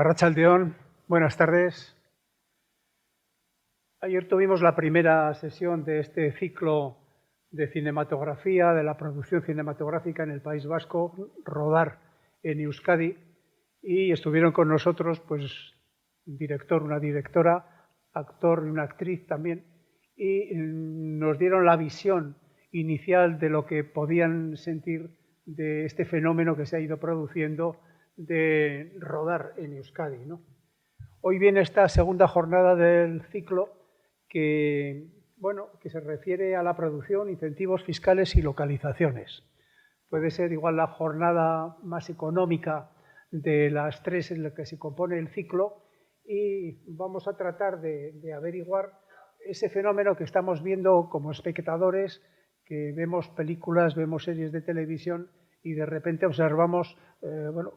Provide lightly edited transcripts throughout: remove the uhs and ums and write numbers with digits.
Arratsaldeon, buenas tardes. Ayer tuvimos la primera sesión de este ciclo de cinematografía, de la producción cinematográfica en el País Vasco, Rodar en Euskadi, y estuvieron con nosotros pues, un director, una directora, actor y una actriz también, y nos dieron la visión inicial de lo que podían sentir de este fenómeno que se ha ido produciendo de rodar en Euskadi, ¿no? Hoy viene esta segunda jornada del ciclo que se refiere a la producción, incentivos fiscales y localizaciones. Puede ser igual la jornada más económica de las tres en las que se compone el ciclo y vamos a tratar de averiguar ese fenómeno que estamos viendo como espectadores, que vemos películas, vemos series de televisión y de repente observamos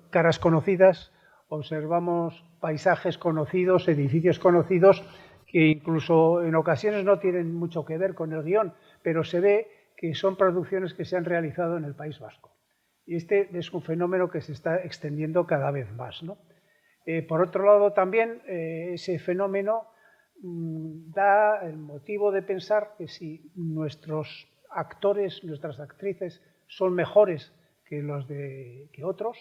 caras conocidas, observamos paisajes conocidos, edificios conocidos, que incluso en ocasiones no tienen mucho que ver con el guión, pero se ve que son producciones que se han realizado en el País Vasco. Y este es un fenómeno que se está extendiendo cada vez más, ¿no? Por otro lado, también ese fenómeno da el motivo de pensar que si nuestros actores, nuestras actrices son mejores que otros,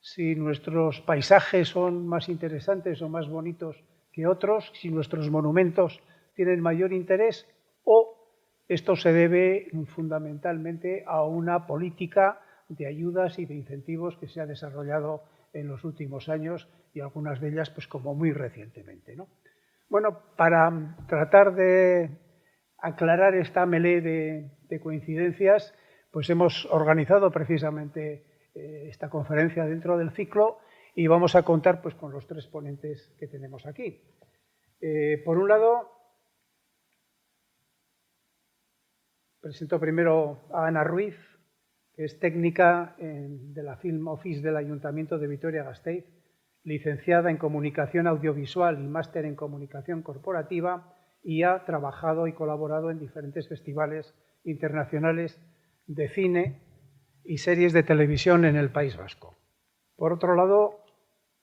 si nuestros paisajes son más interesantes o más bonitos que otros, si nuestros monumentos tienen mayor interés, o esto se debe fundamentalmente a una política de ayudas y de incentivos que se ha desarrollado en los últimos años y algunas de ellas pues como muy recientemente, ¿no? Bueno, para tratar de aclarar esta melee de coincidencias, pues hemos organizado precisamente esta conferencia dentro del ciclo y vamos a contar pues, con los tres ponentes que tenemos aquí. Por un lado, presento primero a Ana Ruiz, que es técnica de la Film Office del Ayuntamiento de Vitoria-Gasteiz, licenciada en Comunicación Audiovisual y máster en Comunicación Corporativa, y ha trabajado y colaborado en diferentes festivales internacionales de cine y series de televisión en el País Vasco. Por otro lado,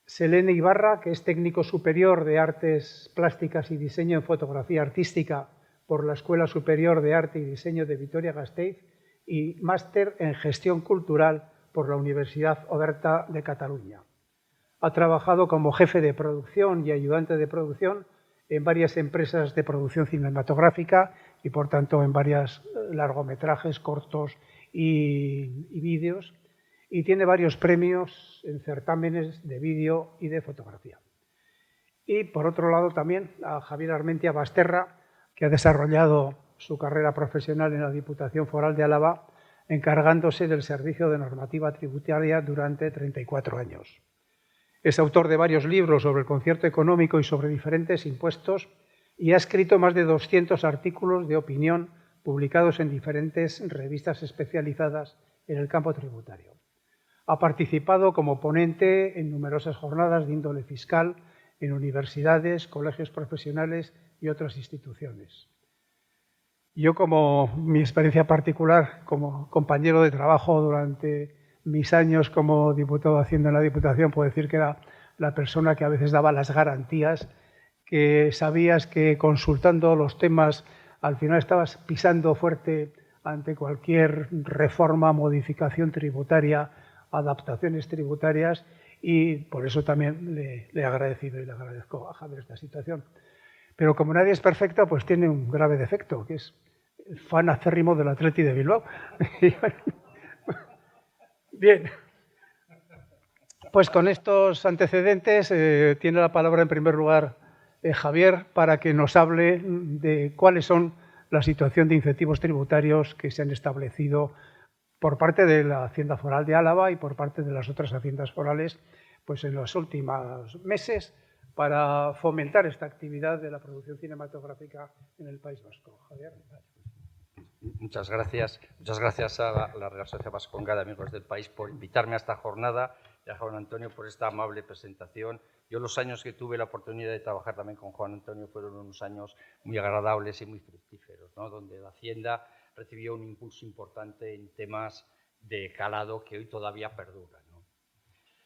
Selene Ibarra, que es técnico superior de Artes Plásticas y Diseño en Fotografía Artística por la Escuela Superior de Arte y Diseño de Vitoria-Gasteiz y máster en Gestión Cultural por la Universidad Oberta de Cataluña. Ha trabajado como jefe de producción y ayudante de producción en varias empresas de producción cinematográfica y, por tanto, en varios largometrajes, cortos y vídeos, y tiene varios premios en certámenes de vídeo y de fotografía. Y, por otro lado, también a Javier Armentia Basterra, que ha desarrollado su carrera profesional en la Diputación Foral de Álava, encargándose del servicio de normativa tributaria durante 34 años. Es autor de varios libros sobre el concierto económico y sobre diferentes impuestos y ha escrito más de 200 artículos de opinión publicados en diferentes revistas especializadas en el campo tributario. Ha participado como ponente en numerosas jornadas de índole fiscal en universidades, colegios profesionales y otras instituciones. Yo, como mi experiencia particular como compañero de trabajo durante mis años como diputado de Hacienda en la Diputación, puedo decir que era la persona que a veces daba las garantías, que sabías que consultando los temas al final estabas pisando fuerte ante cualquier reforma, modificación tributaria, adaptaciones tributarias, y por eso también le he agradecido y le agradezco a Javier esta situación. Pero como nadie es perfecto, pues tiene un grave defecto, que es el fan acérrimo del Athletic de Bilbao. Bien, pues con estos antecedentes tiene la palabra en primer lugar Javier para que nos hable de cuáles son la situación de incentivos tributarios que se han establecido por parte de la Hacienda Foral de Álava y por parte de las otras haciendas forales pues en los últimos meses para fomentar esta actividad de la producción cinematográfica en el País Vasco. Javier. Muchas gracias a la Real Sociedad Vasconga de Amigos del País por invitarme a esta jornada y a Juan Antonio por esta amable presentación. Yo los años que tuve la oportunidad de trabajar también con Juan Antonio fueron unos años muy agradables y muy fructíferos, ¿no? Donde la Hacienda recibió un impulso importante en temas de calado que hoy todavía perduran, ¿no?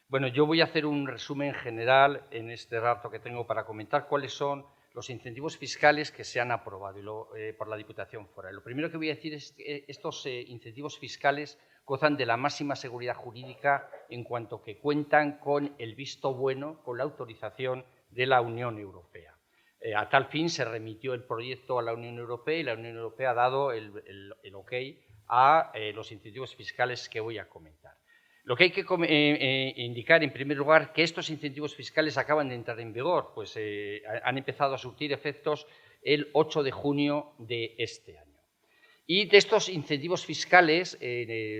Bueno, yo voy a hacer un resumen general en este rato que tengo para comentar cuáles son los incentivos fiscales que se han aprobado por la Diputación Foral. Lo primero que voy a decir es que estos incentivos fiscales gozan de la máxima seguridad jurídica en cuanto que cuentan con el visto bueno, con la autorización de la Unión Europea. A tal fin se remitió el proyecto a la Unión Europea y la Unión Europea ha dado el ok a los incentivos fiscales que voy a comentar. Lo que hay que indicar, en primer lugar, que estos incentivos fiscales acaban de entrar en vigor, pues han empezado a surtir efectos el 8 de junio de este año. Y de estos incentivos fiscales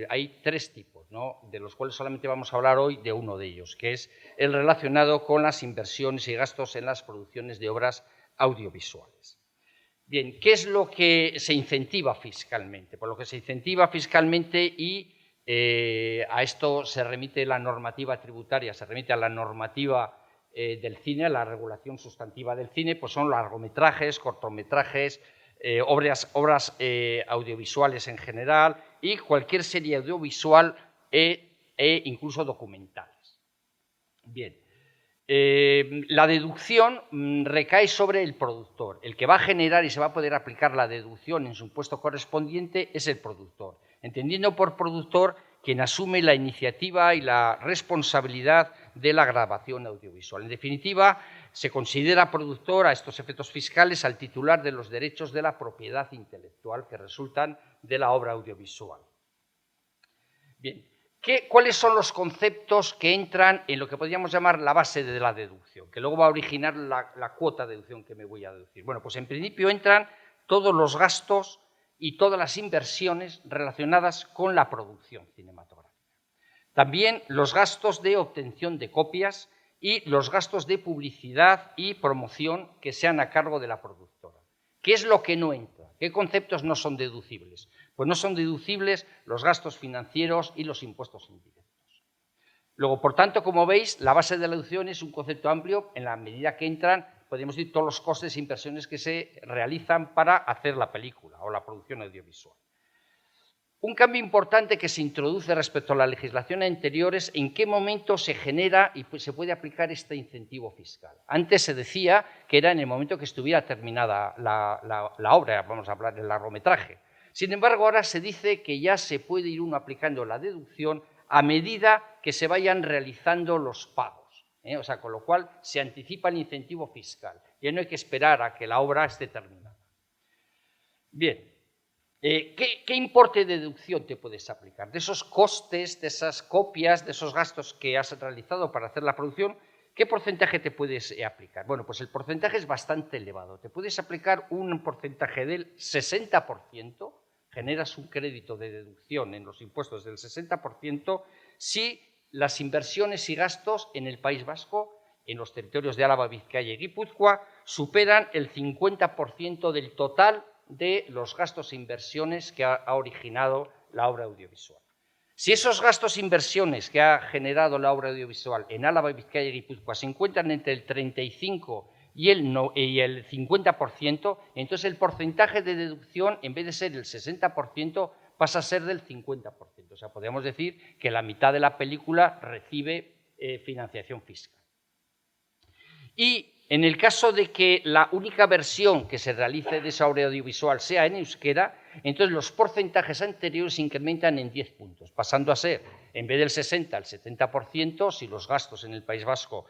hay tres tipos, ¿no?, de los cuales solamente vamos a hablar hoy de uno de ellos, que es el relacionado con las inversiones y gastos en las producciones de obras audiovisuales. Bien, ¿qué es lo que se incentiva fiscalmente? Pues lo que se incentiva fiscalmente y a esto se remite la normativa tributaria, se remite a la normativa del cine, a la regulación sustantiva del cine, pues son largometrajes, cortometrajes, obras audiovisuales en general y cualquier serie audiovisual e incluso documentales. Bien. La deducción recae sobre el productor. El que va a generar y se va a poder aplicar la deducción en su impuesto correspondiente es el productor, entendiendo por productor quien asume la iniciativa y la responsabilidad de la grabación audiovisual. En definitiva, se considera productor a estos efectos fiscales al titular de los derechos de la propiedad intelectual que resultan de la obra audiovisual. Bien. ¿Cuáles son los conceptos que entran en lo que podríamos llamar la base de la deducción, que luego va a originar la cuota de deducción que me voy a deducir? Bueno, pues en principio entran todos los gastos y todas las inversiones relacionadas con la producción cinematográfica. También los gastos de obtención de copias y los gastos de publicidad y promoción que sean a cargo de la productora. ¿Qué es lo que no entra? ¿Qué conceptos no son deducibles? Pues no son deducibles los gastos financieros y los impuestos indirectos. Luego, por tanto, como veis, la base de la deducción es un concepto amplio en la medida que entran, podríamos decir, todos los costes e inversiones que se realizan para hacer la película o la producción audiovisual. Un cambio importante que se introduce respecto a la legislación anterior es en qué momento se genera y se puede aplicar este incentivo fiscal. Antes se decía que era en el momento que estuviera terminada la obra, vamos a hablar del largometraje. Sin embargo, ahora se dice que ya se puede ir uno aplicando la deducción a medida que se vayan realizando los pagos, O sea, con lo cual se anticipa el incentivo fiscal. Ya no hay que esperar a que la obra esté terminada. Bien. ¿Qué importe de deducción te puedes aplicar? De esos costes, de esas copias, de esos gastos que has realizado para hacer la producción, ¿qué porcentaje te puedes aplicar? Bueno, pues el porcentaje es bastante elevado. Te puedes aplicar un porcentaje del 60%, generas un crédito de deducción en los impuestos del 60%, si las inversiones y gastos en el País Vasco, en los territorios de Álava, Vizcaya y Guipúzcoa, superan el 50% del total de los gastos e inversiones que ha originado la obra audiovisual. Si esos gastos e inversiones que ha generado la obra audiovisual en Álava, Vizcaya y Guipúzcoa se encuentran entre el 35 y el 50%, entonces el porcentaje de deducción, en vez de ser el 60%, pasa a ser del 50%. O sea, podríamos decir que la mitad de la película recibe financiación fiscal. Y en el caso de que la única versión que se realice de esa obra audiovisual sea en euskera, entonces los porcentajes anteriores se incrementan en 10 puntos, pasando a ser, en vez del 60 al 70%, si los gastos en el País Vasco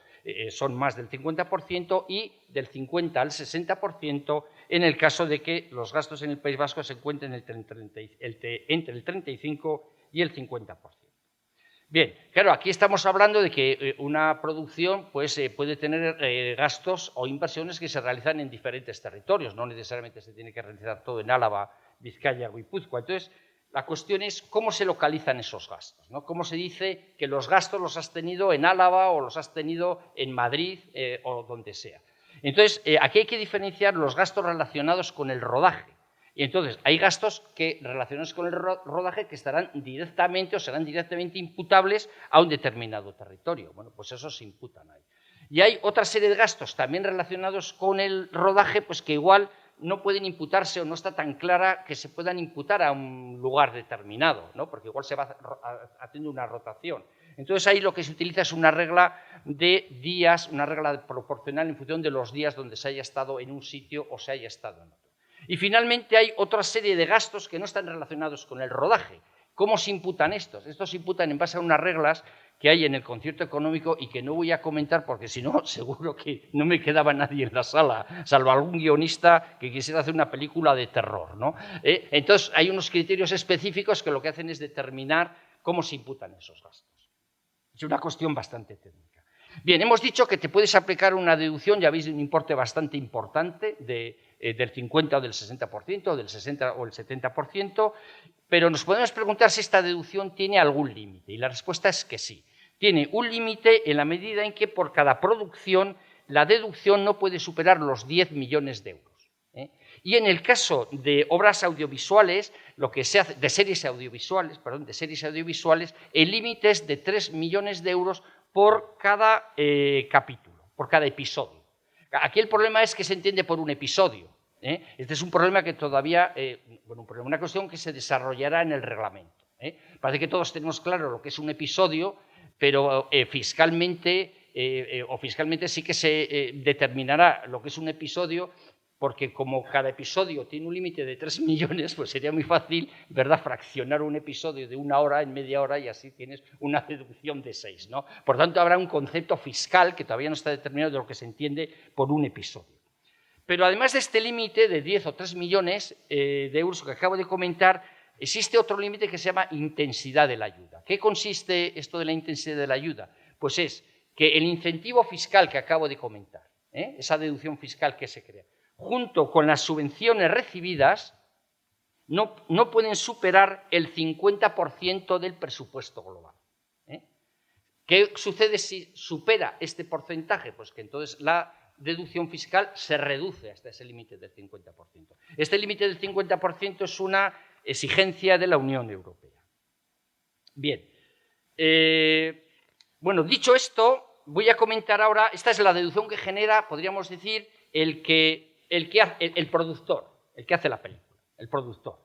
son más del 50%, y del 50 al 60% en el caso de que los gastos en el País Vasco se encuentren entre el 35 y el 50%. Bien, claro, aquí estamos hablando de que una producción pues, puede tener gastos o inversiones que se realizan en diferentes territorios, no necesariamente se tiene que realizar todo en Álava, Vizcaya o Guipúzcoa. Entonces, la cuestión es cómo se localizan esos gastos, ¿no? Cómo se dice que los gastos los has tenido en Álava o los has tenido en Madrid o donde sea. Entonces, aquí hay que diferenciar los gastos relacionados con el rodaje. Y entonces hay gastos relacionados con el rodaje que estarán directamente o serán directamente imputables a un determinado territorio. Bueno, pues esos se imputan ahí. Y hay otra serie de gastos también relacionados con el rodaje, pues que igual no pueden imputarse o no está tan clara que se puedan imputar a un lugar determinado, ¿no? Porque igual se va haciendo una rotación. Entonces ahí lo que se utiliza es una regla de días, una regla proporcional en función de los días donde se haya estado en un sitio o se haya estado en otro. Y finalmente hay otra serie de gastos que no están relacionados con el rodaje. ¿Cómo se imputan estos? Estos se imputan en base a unas reglas que hay en el concierto económico y que no voy a comentar porque si no, seguro que no me quedaba nadie en la sala, salvo algún guionista que quisiera hacer una película de terror, ¿no? Entonces, hay unos criterios específicos que lo que hacen es determinar cómo se imputan esos gastos. Es una cuestión bastante técnica. Bien, hemos dicho que te puedes aplicar una deducción, ya veis, de un importe bastante importante, del 50 o del 60%, o del 60 o el 70%, pero nos podemos preguntar si esta deducción tiene algún límite, y la respuesta es que sí. Tiene un límite en la medida en que por cada producción la deducción no puede superar los 10 millones de euros. Y en el caso de obras audiovisuales, lo que se hace, de series audiovisuales, el límite es de 3 millones de euros por cada capítulo, por cada episodio. Aquí el problema es que se entiende por un episodio. Este es un problema que todavía, una cuestión que se desarrollará en el reglamento. Parece que todos tenemos claro lo que es un episodio, pero fiscalmente sí que se determinará lo que es un episodio, porque como cada episodio tiene un límite de 3 millones, pues sería muy fácil, ¿verdad?, fraccionar un episodio de 1 hora en media hora y así tienes una deducción de 6, ¿no? Por tanto, habrá un concepto fiscal que todavía no está determinado de lo que se entiende por un episodio. Pero además de este límite de 10 o 3 millones de euros que acabo de comentar, existe otro límite que se llama intensidad de la ayuda. ¿Qué consiste esto de la intensidad de la ayuda? Pues es que el incentivo fiscal que acabo de comentar, esa deducción fiscal que se crea, junto con las subvenciones recibidas, no pueden superar el 50% del presupuesto global. ¿Qué sucede si supera este porcentaje? Pues que entonces la deducción fiscal se reduce hasta ese límite del 50%. Este límite del 50% es una exigencia de la Unión Europea. Bien, dicho esto, voy a comentar ahora, esta es la deducción que genera, podríamos decir, el productor, el que hace la película, el productor.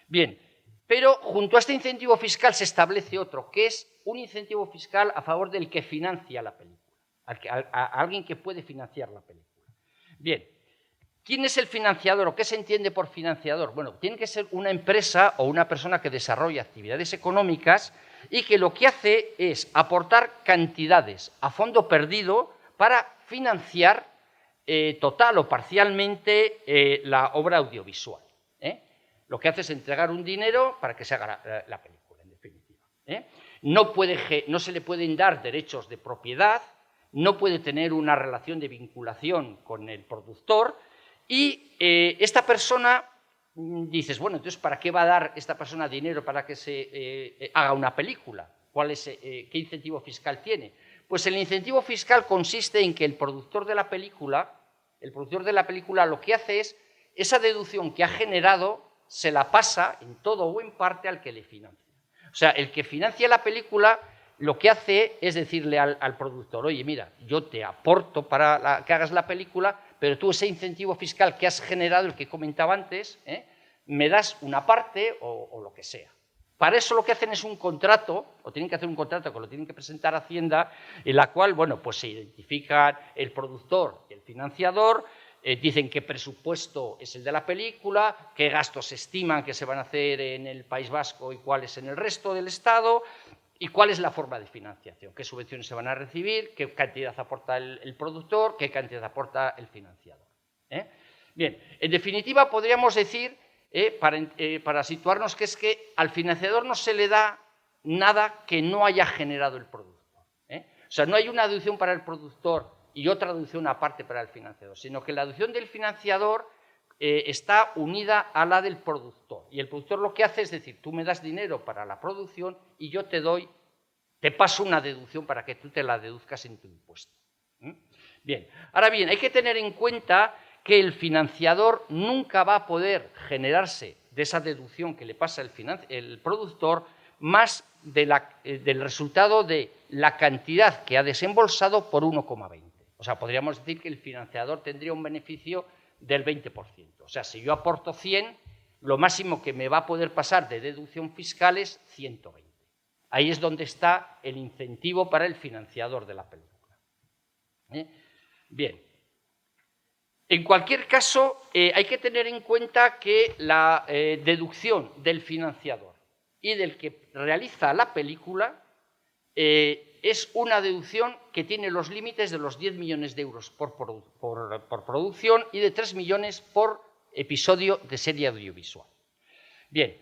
Bien, pero junto a este incentivo fiscal se establece otro, que es un incentivo fiscal a favor del que financia la película, a alguien que puede financiar la película. Bien, ¿quién es el financiador o qué se entiende por financiador? Bueno, tiene que ser una empresa o una persona que desarrolla actividades económicas y que lo que hace es aportar cantidades a fondo perdido para financiar total o parcialmente la obra audiovisual. Lo que hace es entregar un dinero para que se haga la película, en definitiva. No se le pueden dar derechos de propiedad, no puede tener una relación de vinculación con el productor y esta persona, dices, bueno, entonces, ¿para qué va a dar esta persona dinero para que se haga una película? ¿Qué incentivo fiscal tiene? Pues el incentivo fiscal consiste en que el productor de la película lo que hace es, esa deducción que ha generado, se la pasa en todo o en parte al que le financia. O sea, el que financia la película lo que hace es decirle al productor, oye, mira, yo te aporto para que hagas la película, pero tú ese incentivo fiscal que has generado, el que comentaba antes, me das una parte o lo que sea. Para eso lo que hacen es un contrato, o tienen que hacer un contrato que lo tienen que presentar a Hacienda, en la cual, pues se identifican el productor y el financiador, dicen qué presupuesto es el de la película, qué gastos se estiman que se van a hacer en el País Vasco y cuáles en el resto del Estado, y cuál es la forma de financiación, qué subvenciones se van a recibir, qué cantidad aporta el productor, qué cantidad aporta el financiador. Bien, en definitiva podríamos decir, para situarnos, que es que al financiador no se le da nada que no haya generado el productor. O sea, no hay una deducción para el productor y otra deducción aparte para el financiador, sino que la deducción del financiador está unida a la del productor. Y el productor lo que hace es decir, tú me das dinero para la producción y yo te paso una deducción para que tú te la deduzcas en tu impuesto. Bien, ahora bien, hay que tener en cuenta que el financiador nunca va a poder generarse de esa deducción que le pasa el productor más del resultado de la cantidad que ha desembolsado por 1,20. O sea, podríamos decir que el financiador tendría un beneficio del 20%. O sea, si yo aporto 100, lo máximo que me va a poder pasar de deducción fiscal es 120. Ahí es donde está el incentivo para el financiador de la película. Bien. En cualquier caso, hay que tener en cuenta que la deducción del financiador y del que realiza la película es una deducción que tiene los límites de los 10 millones de euros por producción y de 3 millones por episodio de serie audiovisual. Bien,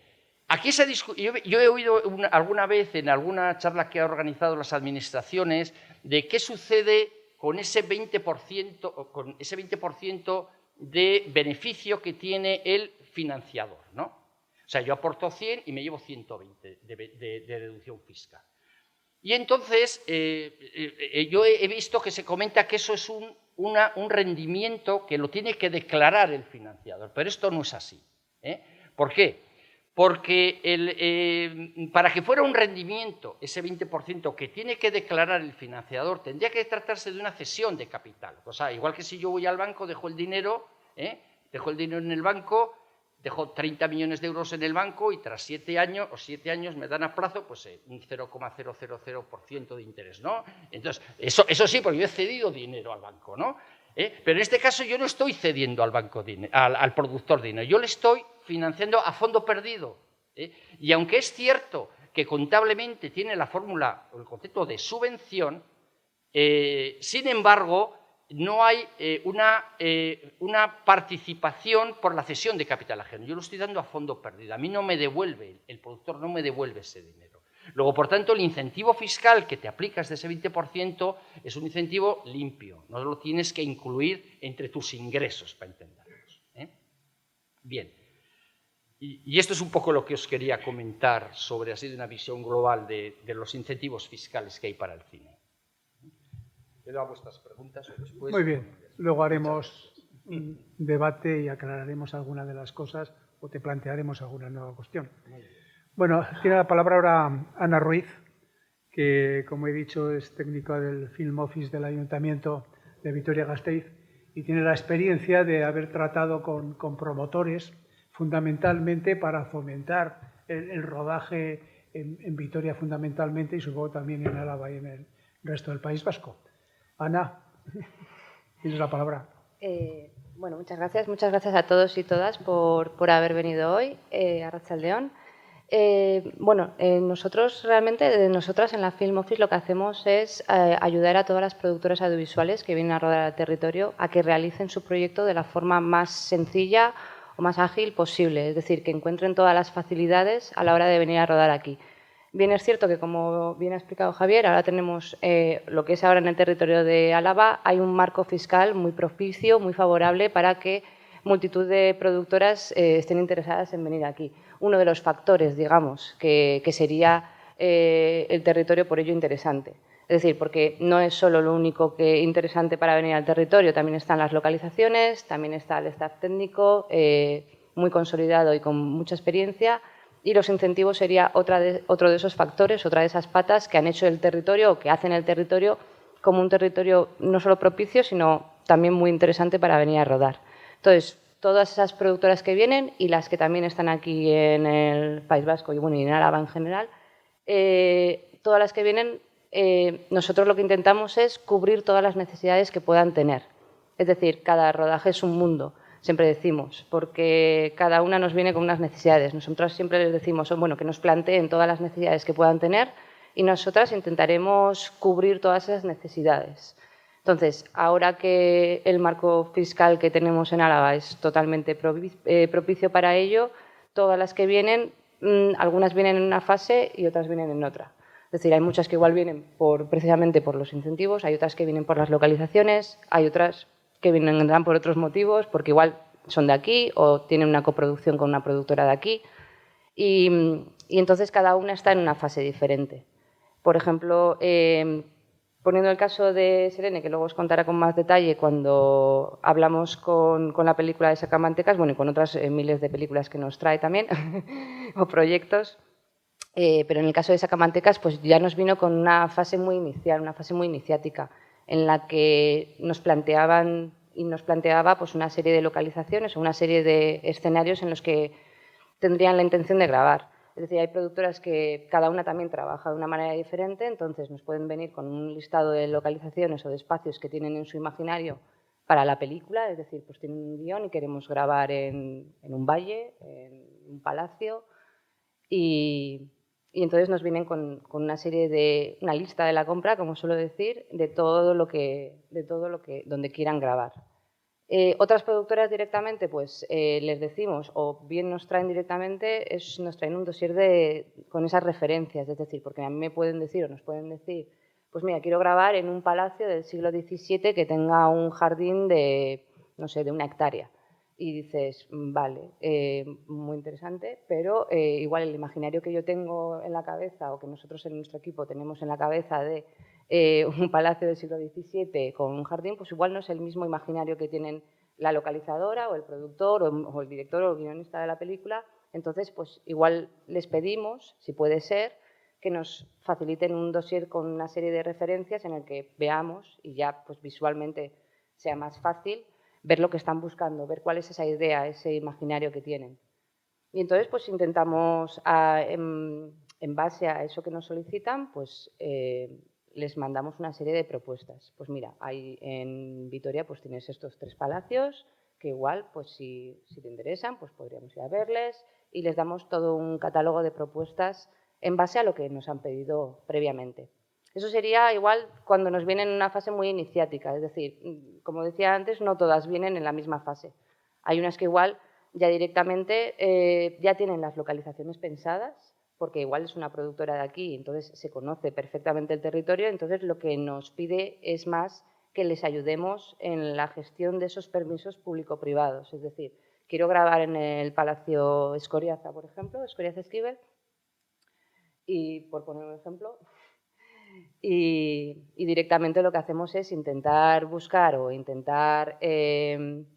aquí yo he oído alguna vez en alguna charla que ha organizado las administraciones de qué sucede con ese 20% de beneficio que tiene el financiador, ¿no? O sea, yo aporto 100 y me llevo 120 de deducción fiscal. Y entonces yo he visto que se comenta que eso es un rendimiento que lo tiene que declarar el financiador, pero esto no es así. ¿Por qué? Porque para que fuera un rendimiento, ese 20% que tiene que declarar el financiador, tendría que tratarse de una cesión de capital. O sea, igual que si yo voy al banco, dejo el dinero en el banco, dejo 30 millones de euros en el banco y tras 7 años me dan a plazo pues, un 0,000% de interés, ¿no? Entonces, eso sí, porque yo he cedido dinero al banco, ¿no? Pero en este caso yo no estoy cediendo al banco al productor dinero, yo le estoy financiando a fondo perdido. Y aunque es cierto que contablemente tiene la fórmula o el concepto de subvención, sin embargo, no hay una participación por la cesión de capital ajeno. Yo lo estoy dando a fondo perdido. A mí no me devuelve, el productor no me devuelve ese dinero. Luego, por tanto, el incentivo fiscal que te aplicas de ese 20% es un incentivo limpio. No lo tienes que incluir entre tus ingresos, para entendernos. Bien. Y esto es un poco lo que os quería comentar sobre así de una visión global de los incentivos fiscales que hay para el cine. ¿Quedo a vuestras preguntas o después? Muy bien. Luego haremos un debate y aclararemos algunas de las cosas o te plantearemos alguna nueva cuestión. Bueno, tiene la palabra ahora Ana Ruiz, que, como he dicho, es técnica del Film Office del Ayuntamiento de Vitoria-Gasteiz y tiene la experiencia de haber tratado con promotores fundamentalmente para fomentar el rodaje en Vitoria fundamentalmente y supongo también en Álava y en el resto del País Vasco. Ana, tienes la palabra. Bueno, muchas gracias a todos y todas por haber venido hoy a Arratsaldeon. Nosotras en la Film Office lo que hacemos es ayudar a todas las productoras audiovisuales que vienen a rodar al territorio a que realicen su proyecto de la forma más sencilla o más ágil posible, es decir, que encuentren todas las facilidades a la hora de venir a rodar aquí. Bien es cierto que, como bien ha explicado Javier, ahora tenemos lo que es ahora en el territorio de Álava, hay un marco fiscal muy propicio, muy favorable para que multitud de productoras estén interesadas en venir aquí. Uno de los factores, digamos, que sería el territorio por ello interesante. Es decir, porque no es solo lo único que interesante para venir al territorio, también están las localizaciones, también está el staff técnico muy consolidado y con mucha experiencia, y los incentivos sería otro de esos factores, otra de esas patas que han hecho el territorio o que hacen el territorio como un territorio no solo propicio, sino también muy interesante para venir a rodar. Entonces, todas esas productoras que vienen y las que también están aquí en el País Vasco y en Álava en general, todas las que vienen, nosotros lo que intentamos es cubrir todas las necesidades que puedan tener. Es decir, cada rodaje es un mundo, siempre decimos, porque cada una nos viene con unas necesidades. Nosotros siempre les decimos que nos planteen todas las necesidades que puedan tener y nosotras intentaremos cubrir todas esas necesidades. Entonces, ahora que el marco fiscal que tenemos en Álava es totalmente propicio para ello, todas las que vienen, algunas vienen en una fase y otras vienen en otra. Es decir, hay muchas que igual vienen precisamente por los incentivos, hay otras que vienen por las localizaciones, hay otras que vendrán por otros motivos, porque igual son de aquí o tienen una coproducción con una productora de aquí. Y entonces cada una está en una fase diferente. Por ejemplo, poniendo el caso de Selene, que luego os contará con más detalle cuando hablamos con la película de Sacamantecas, y con otras miles de películas que nos trae también, o proyectos, pero en el caso de Sacamantecas pues ya nos vino con una fase muy inicial, una fase muy iniciática, en la que nos planteaba pues una serie de localizaciones o una serie de escenarios en los que tendrían la intención de grabar. Es decir, hay productoras que cada una también trabaja de una manera diferente, entonces nos pueden venir con un listado de localizaciones o de espacios que tienen en su imaginario para la película, es decir, pues tienen un guión y queremos grabar en un valle, en un palacio, y entonces nos vienen con una serie de, una lista de la compra, como suelo decir, de todo lo que, donde quieran grabar. Otras productoras directamente, pues les decimos, o bien nos traen directamente, nos traen un dossier con esas referencias, es decir, porque a mí me pueden decir o nos pueden decir, pues mira, quiero grabar en un palacio del siglo XVII que tenga un jardín de, no sé, de 1 hectárea. Y dices, vale, muy interesante, pero igual el imaginario que yo tengo en la cabeza o que nosotros en nuestro equipo tenemos en la cabeza de un palacio del siglo XVII con un jardín, pues igual no es el mismo imaginario que tienen la localizadora o el productor o el director o el guionista de la película. Entonces, pues igual les pedimos, si puede ser, que nos faciliten un dossier con una serie de referencias en el que veamos y ya pues visualmente sea más fácil ver lo que están buscando, ver cuál es esa idea, ese imaginario que tienen. Y entonces pues intentamos, en base a eso que nos solicitan, pues les mandamos una serie de propuestas. Pues mira, en Vitoria pues tienes estos 3 palacios, que igual, pues si te interesan, pues podríamos ir a verles y les damos todo un catálogo de propuestas en base a lo que nos han pedido previamente. Eso sería igual cuando nos vienen en una fase muy iniciática, es decir, como decía antes, no todas vienen en la misma fase. Hay unas que igual ya directamente ya tienen las localizaciones pensadas, porque igual es una productora de aquí, entonces se conoce perfectamente el territorio, entonces lo que nos pide es más que les ayudemos en la gestión de esos permisos público-privados. Es decir, quiero grabar en el Palacio Escoriaza, por ejemplo, Escoriaza Esquivel, y por poner un ejemplo, y directamente lo que hacemos es intentar buscar o intentar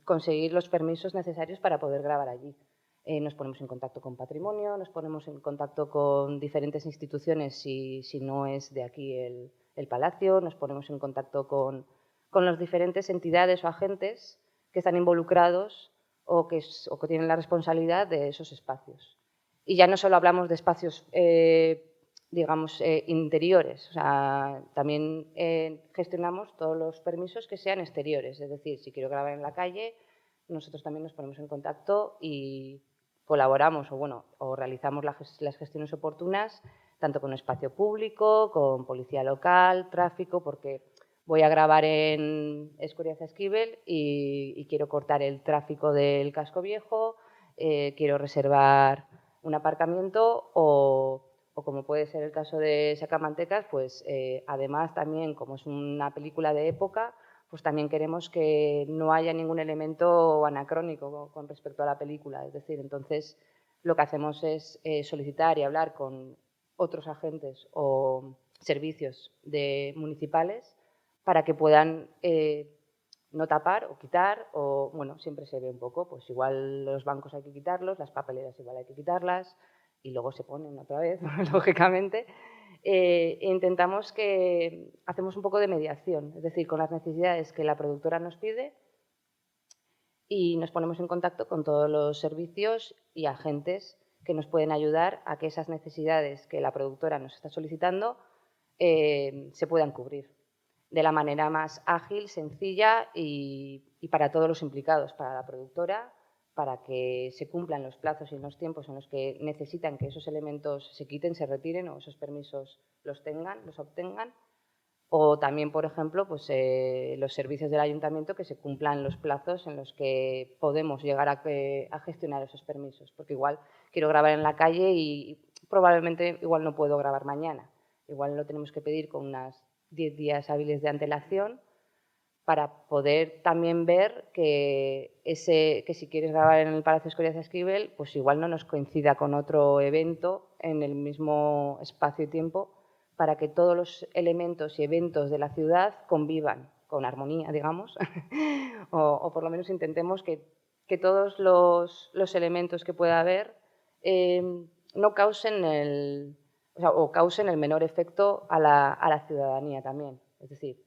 conseguir los permisos necesarios para poder grabar allí. Nos ponemos en contacto con Patrimonio, nos ponemos en contacto con diferentes instituciones si no es de aquí el palacio, nos ponemos en contacto con las diferentes entidades o agentes que están involucrados o que tienen la responsabilidad de esos espacios. Y ya no solo hablamos de espacios digamos, interiores. O sea, también gestionamos todos los permisos que sean exteriores. Es decir, si quiero grabar en la calle, nosotros también nos ponemos en contacto y colaboramos o realizamos las gestiones oportunas, tanto con espacio público, con policía local, tráfico, porque voy a grabar en Escoriaza Esquivel y quiero cortar el tráfico del casco viejo, quiero reservar un aparcamiento o como puede ser el caso de Sacamantecas, pues además también, como es una película de época, pues también queremos que no haya ningún elemento anacrónico con respecto a la película. Es decir, entonces lo que hacemos es solicitar y hablar con otros agentes o servicios municipales para que puedan no tapar o quitar, o bueno, siempre se ve un poco, pues igual los bancos hay que quitarlos, las papeleras igual hay que quitarlas, y luego se ponen otra vez, lógicamente. Intentamos hacemos un poco de mediación, es decir, con las necesidades que la productora nos pide y nos ponemos en contacto con todos los servicios y agentes que nos pueden ayudar a que esas necesidades que la productora nos está solicitando se puedan cubrir de la manera más ágil, sencilla y para todos los implicados, para la productora, para que se cumplan los plazos y los tiempos en los que necesitan que esos elementos se quiten, se retiren o esos permisos los obtengan. O también, por ejemplo, pues, los servicios del ayuntamiento que se cumplan los plazos en los que podemos llegar a gestionar esos permisos. Porque igual quiero grabar en la calle y probablemente igual no puedo grabar mañana. Igual lo tenemos que pedir con unas 10 días hábiles de antelación para poder también ver que si quieres grabar en el Palacio Escoriaza Esquivel, pues igual no nos coincida con otro evento en el mismo espacio y tiempo para que todos los elementos y eventos de la ciudad convivan con armonía, digamos, o por lo menos intentemos que todos los elementos que pueda haber no causen causen el menor efecto a la ciudadanía también. Es decir,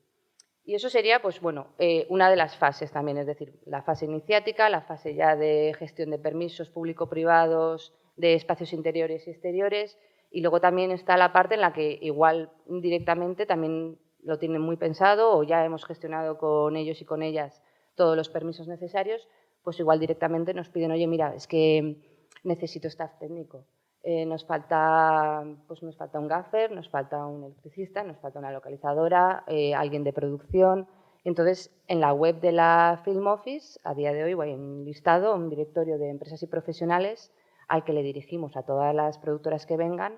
Y eso sería, pues bueno, una de las fases también, es decir, la fase iniciática, la fase ya de gestión de permisos público-privados, de espacios interiores y exteriores, y luego también está la parte en la que igual directamente también lo tienen muy pensado o ya hemos gestionado con ellos y con ellas todos los permisos necesarios, pues igual directamente nos piden, oye, mira, es que necesito staff técnico. Nos falta un gaffer, nos falta un electricista, nos falta una localizadora, alguien de producción. Entonces, en la web de la Film Office, a día de hoy, hay un listado, un directorio de empresas y profesionales al que le dirigimos a todas las productoras que vengan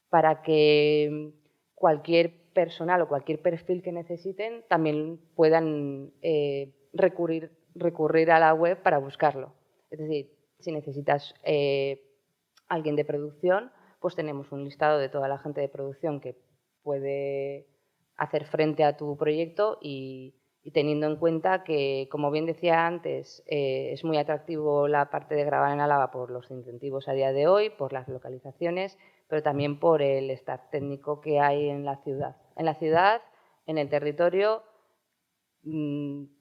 para que cualquier personal o cualquier perfil que necesiten también puedan recurrir a la web para buscarlo. Es decir, si necesitas alguien de producción, pues tenemos un listado de toda la gente de producción que puede hacer frente a tu proyecto y teniendo en cuenta que, como bien decía antes, es muy atractivo la parte de grabar en Álava por los incentivos a día de hoy, por las localizaciones, pero también por el staff técnico que hay en la ciudad. En la ciudad, en el territorio,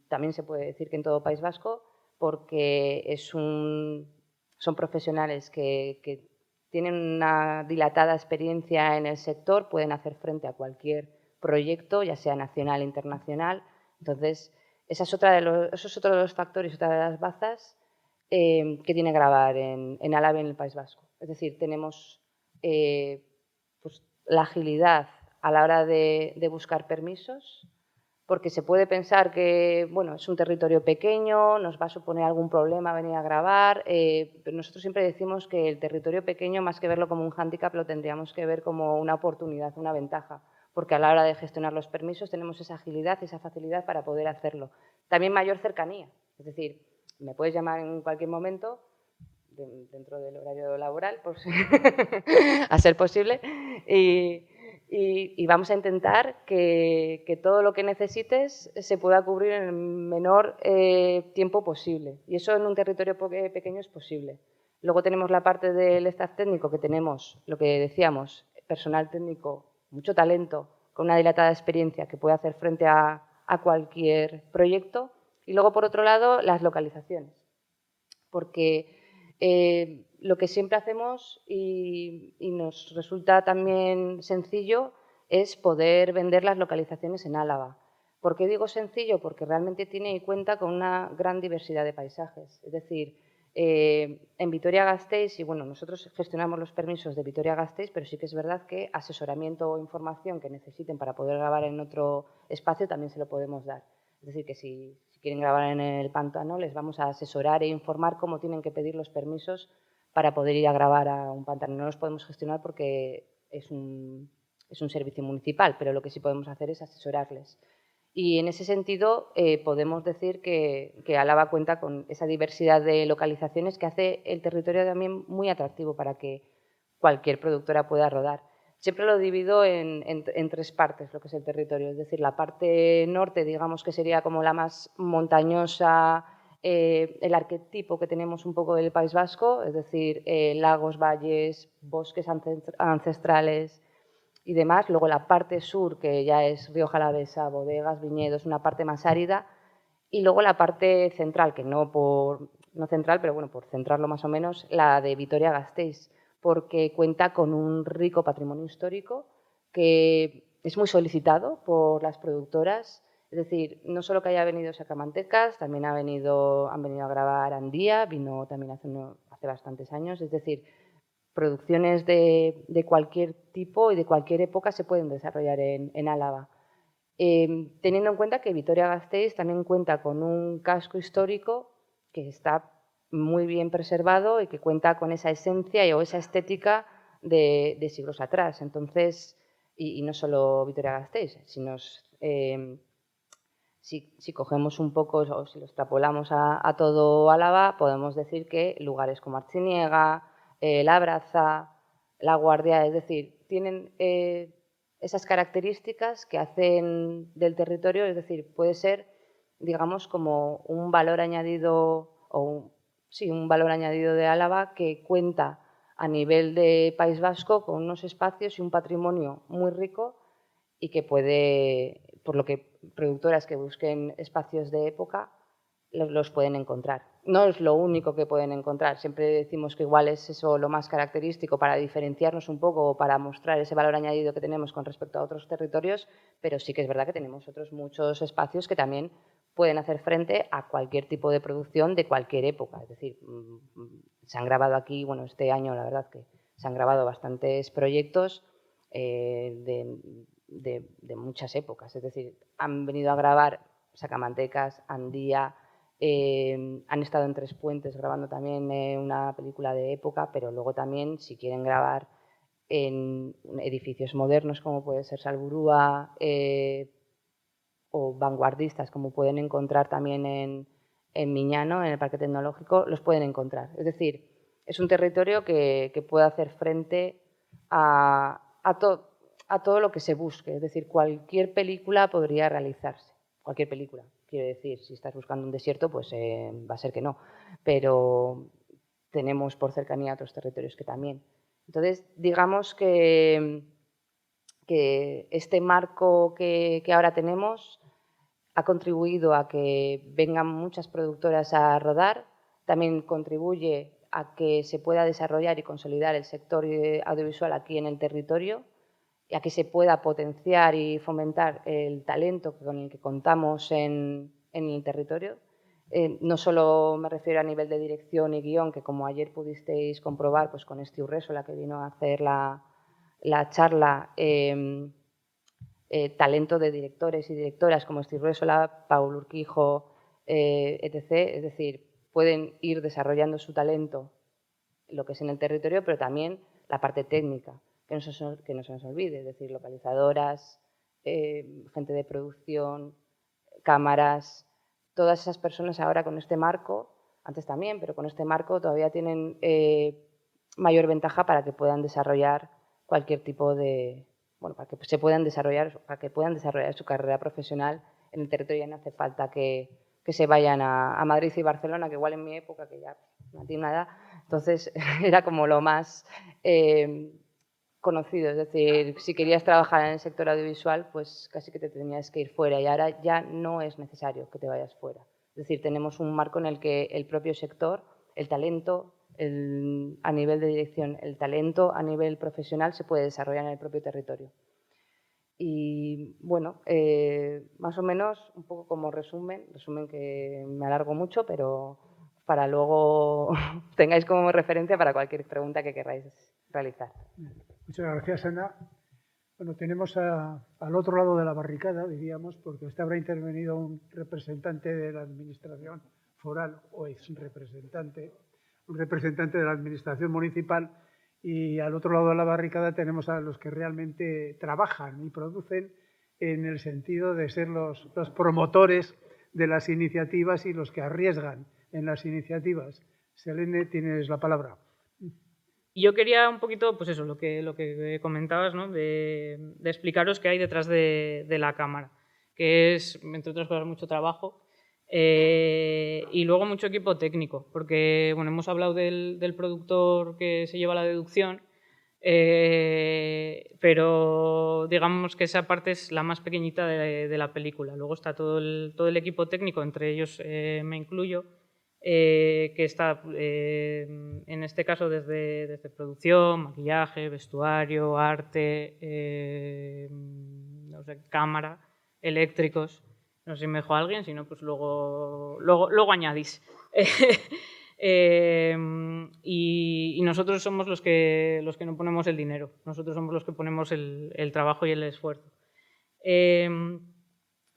también se puede decir que en todo País Vasco, porque son profesionales que tienen una dilatada experiencia en el sector, pueden hacer frente a cualquier proyecto, ya sea nacional o internacional. Entonces, eso es otro de los factores, otra de las bazas que tiene grabar en Álava y en el País Vasco. Es decir, tenemos pues, la agilidad a la hora de buscar permisos, porque se puede pensar que bueno, es un territorio pequeño, nos va a suponer algún problema venir a grabar, pero nosotros siempre decimos que el territorio pequeño, más que verlo como un hándicap, lo tendríamos que ver como una oportunidad, una ventaja, porque a la hora de gestionar los permisos tenemos esa agilidad, esa facilidad para poder hacerlo. También mayor cercanía, es decir, me puedes llamar en cualquier momento, dentro del horario laboral, por si a ser posible, y vamos a intentar que todo lo que necesites se pueda cubrir en el menor tiempo posible. Y eso en un territorio pequeño es posible. Luego tenemos la parte del staff técnico, que tenemos, lo que decíamos, personal técnico, mucho talento, con una dilatada experiencia que puede hacer frente a cualquier proyecto. Y luego, por otro lado, las localizaciones. Porque lo que siempre hacemos y nos resulta también sencillo es poder vender las localizaciones en Álava. ¿Por qué digo sencillo? Porque realmente tiene en cuenta con una gran diversidad de paisajes. Es decir, en Vitoria-Gasteiz, y bueno, nosotros gestionamos los permisos de Vitoria-Gasteiz, pero sí que es verdad que asesoramiento o información que necesiten para poder grabar en otro espacio también se lo podemos dar. Es decir, que si quieren grabar en el pantano, les vamos a asesorar e informar cómo tienen que pedir los permisos para poder ir a grabar a un pantano. No los podemos gestionar porque es un servicio municipal, pero lo que sí podemos hacer es asesorarles. Y en ese sentido podemos decir que Álava cuenta con esa diversidad de localizaciones que hace el territorio también muy atractivo para que cualquier productora pueda rodar. Siempre lo divido en tres partes, lo que es el territorio. Es decir, la parte norte, digamos que sería como la más montañosa, el arquetipo que tenemos un poco del País Vasco, es decir, lagos, valles, bosques ancestrales y demás. Luego la parte sur, que ya es Rioja Alavesa, bodegas, viñedos, una parte más árida. Y luego la parte central, que no central, pero bueno, por centrarlo más o menos, la de Vitoria-Gasteiz, porque cuenta con un rico patrimonio histórico que es muy solicitado por las productoras. Es decir, no solo que haya venido Sacamantecas, también han venido a grabar Andía, vino también hace bastantes años. Es decir, producciones de cualquier tipo y de cualquier época se pueden desarrollar en Álava. Teniendo en cuenta que Vitoria-Gasteiz también cuenta con un casco histórico que está muy bien preservado y que cuenta con esa esencia o esa estética de siglos atrás. Entonces, y no solo Vitoria-Gasteiz, si cogemos un poco o si lo extrapolamos a todo Álava, podemos decir que lugares como Artziniega, Labraza, La Guardia, es decir, tienen esas características que hacen del territorio, es decir, puede ser, digamos, como un valor añadido un valor añadido de Álava que cuenta a nivel de País Vasco con unos espacios y un patrimonio muy rico y que puede por lo que productoras que busquen espacios de época los pueden encontrar. No es lo único que pueden encontrar. Siempre decimos que igual es eso lo más característico para diferenciarnos un poco o para mostrar ese valor añadido que tenemos con respecto a otros territorios, pero sí que es verdad que tenemos otros muchos espacios que también pueden hacer frente a cualquier tipo de producción de cualquier época. Es decir, se han grabado aquí, bueno, este año la verdad que se han grabado bastantes proyectos de muchas épocas. Es decir, han venido a grabar Sacamantecas, Andía, han estado en Tres Puentes grabando también una película de época, pero luego también, si quieren grabar en edificios modernos como puede ser Salburúa o vanguardistas como pueden encontrar también en Miñano, en el Parque Tecnológico, los pueden encontrar. Es decir, es un territorio que puede hacer frente a todo lo que se busque. Es decir, cualquier película podría realizarse. Cualquier película. Quiero decir, si estás buscando un desierto, pues va a ser que no. Pero tenemos por cercanía otros territorios que también. Entonces, digamos que este marco que ahora tenemos ha contribuido a que vengan muchas productoras a rodar, también contribuye a que se pueda desarrollar y consolidar el sector audiovisual aquí en el territorio, y a que se pueda potenciar y fomentar el talento con el que contamos en el territorio. No solo me refiero a nivel de dirección y guión, que como ayer pudisteis comprobar pues con Esti Urresola, que vino a hacer la charla, talento de directores y directoras como Esti Urresola, Paul Urquijo, etc. Es decir, pueden ir desarrollando su talento, lo que es en el territorio, pero también la parte técnica, que no se nos olvide, es decir, localizadoras, gente de producción, cámaras, todas esas personas ahora con este marco, antes también, pero con este marco todavía tienen mayor ventaja para que puedan desarrollar cualquier tipo de, bueno, para que puedan desarrollar su carrera profesional en el territorio. Ya no hace falta que se vayan a Madrid y Barcelona, que igual en mi época, que ya no tiene nada, entonces era como lo más conocido. Es decir, si querías trabajar en el sector audiovisual, pues casi que te tenías que ir fuera, y ahora ya no es necesario que te vayas fuera. Es decir, tenemos un marco en el que el propio sector, el talento, a nivel de dirección, el talento a nivel profesional se puede desarrollar en el propio territorio. Y bueno, más o menos un poco como resumen que me alargo mucho, pero para luego tengáis como referencia para cualquier pregunta que queráis realizar. Muchas gracias, Ana. Bueno, tenemos al otro lado de la barricada, diríamos, porque hasta habrá intervenido un representante de la administración foral o ex representante, un representante de la administración municipal, y al otro lado de la barricada tenemos a los que realmente trabajan y producen en el sentido de ser los promotores de las iniciativas y los que arriesgan en las iniciativas. Selene, tienes la palabra. Y yo quería un poquito, pues eso, lo que comentabas, ¿no? de explicaros qué hay detrás de la cámara, que es, entre otras cosas, mucho trabajo y luego mucho equipo técnico, porque bueno, hemos hablado del productor que se lleva la deducción, pero digamos que esa parte es la más pequeñita de la película. Luego está todo el equipo técnico, entre ellos me incluyo, que está en este caso desde producción, maquillaje, vestuario, arte, no sé, cámara, eléctricos. No sé si me dejó alguien, si no, pues luego añadís. Y nosotros somos los que no ponemos el dinero, nosotros somos los que ponemos el trabajo y el esfuerzo.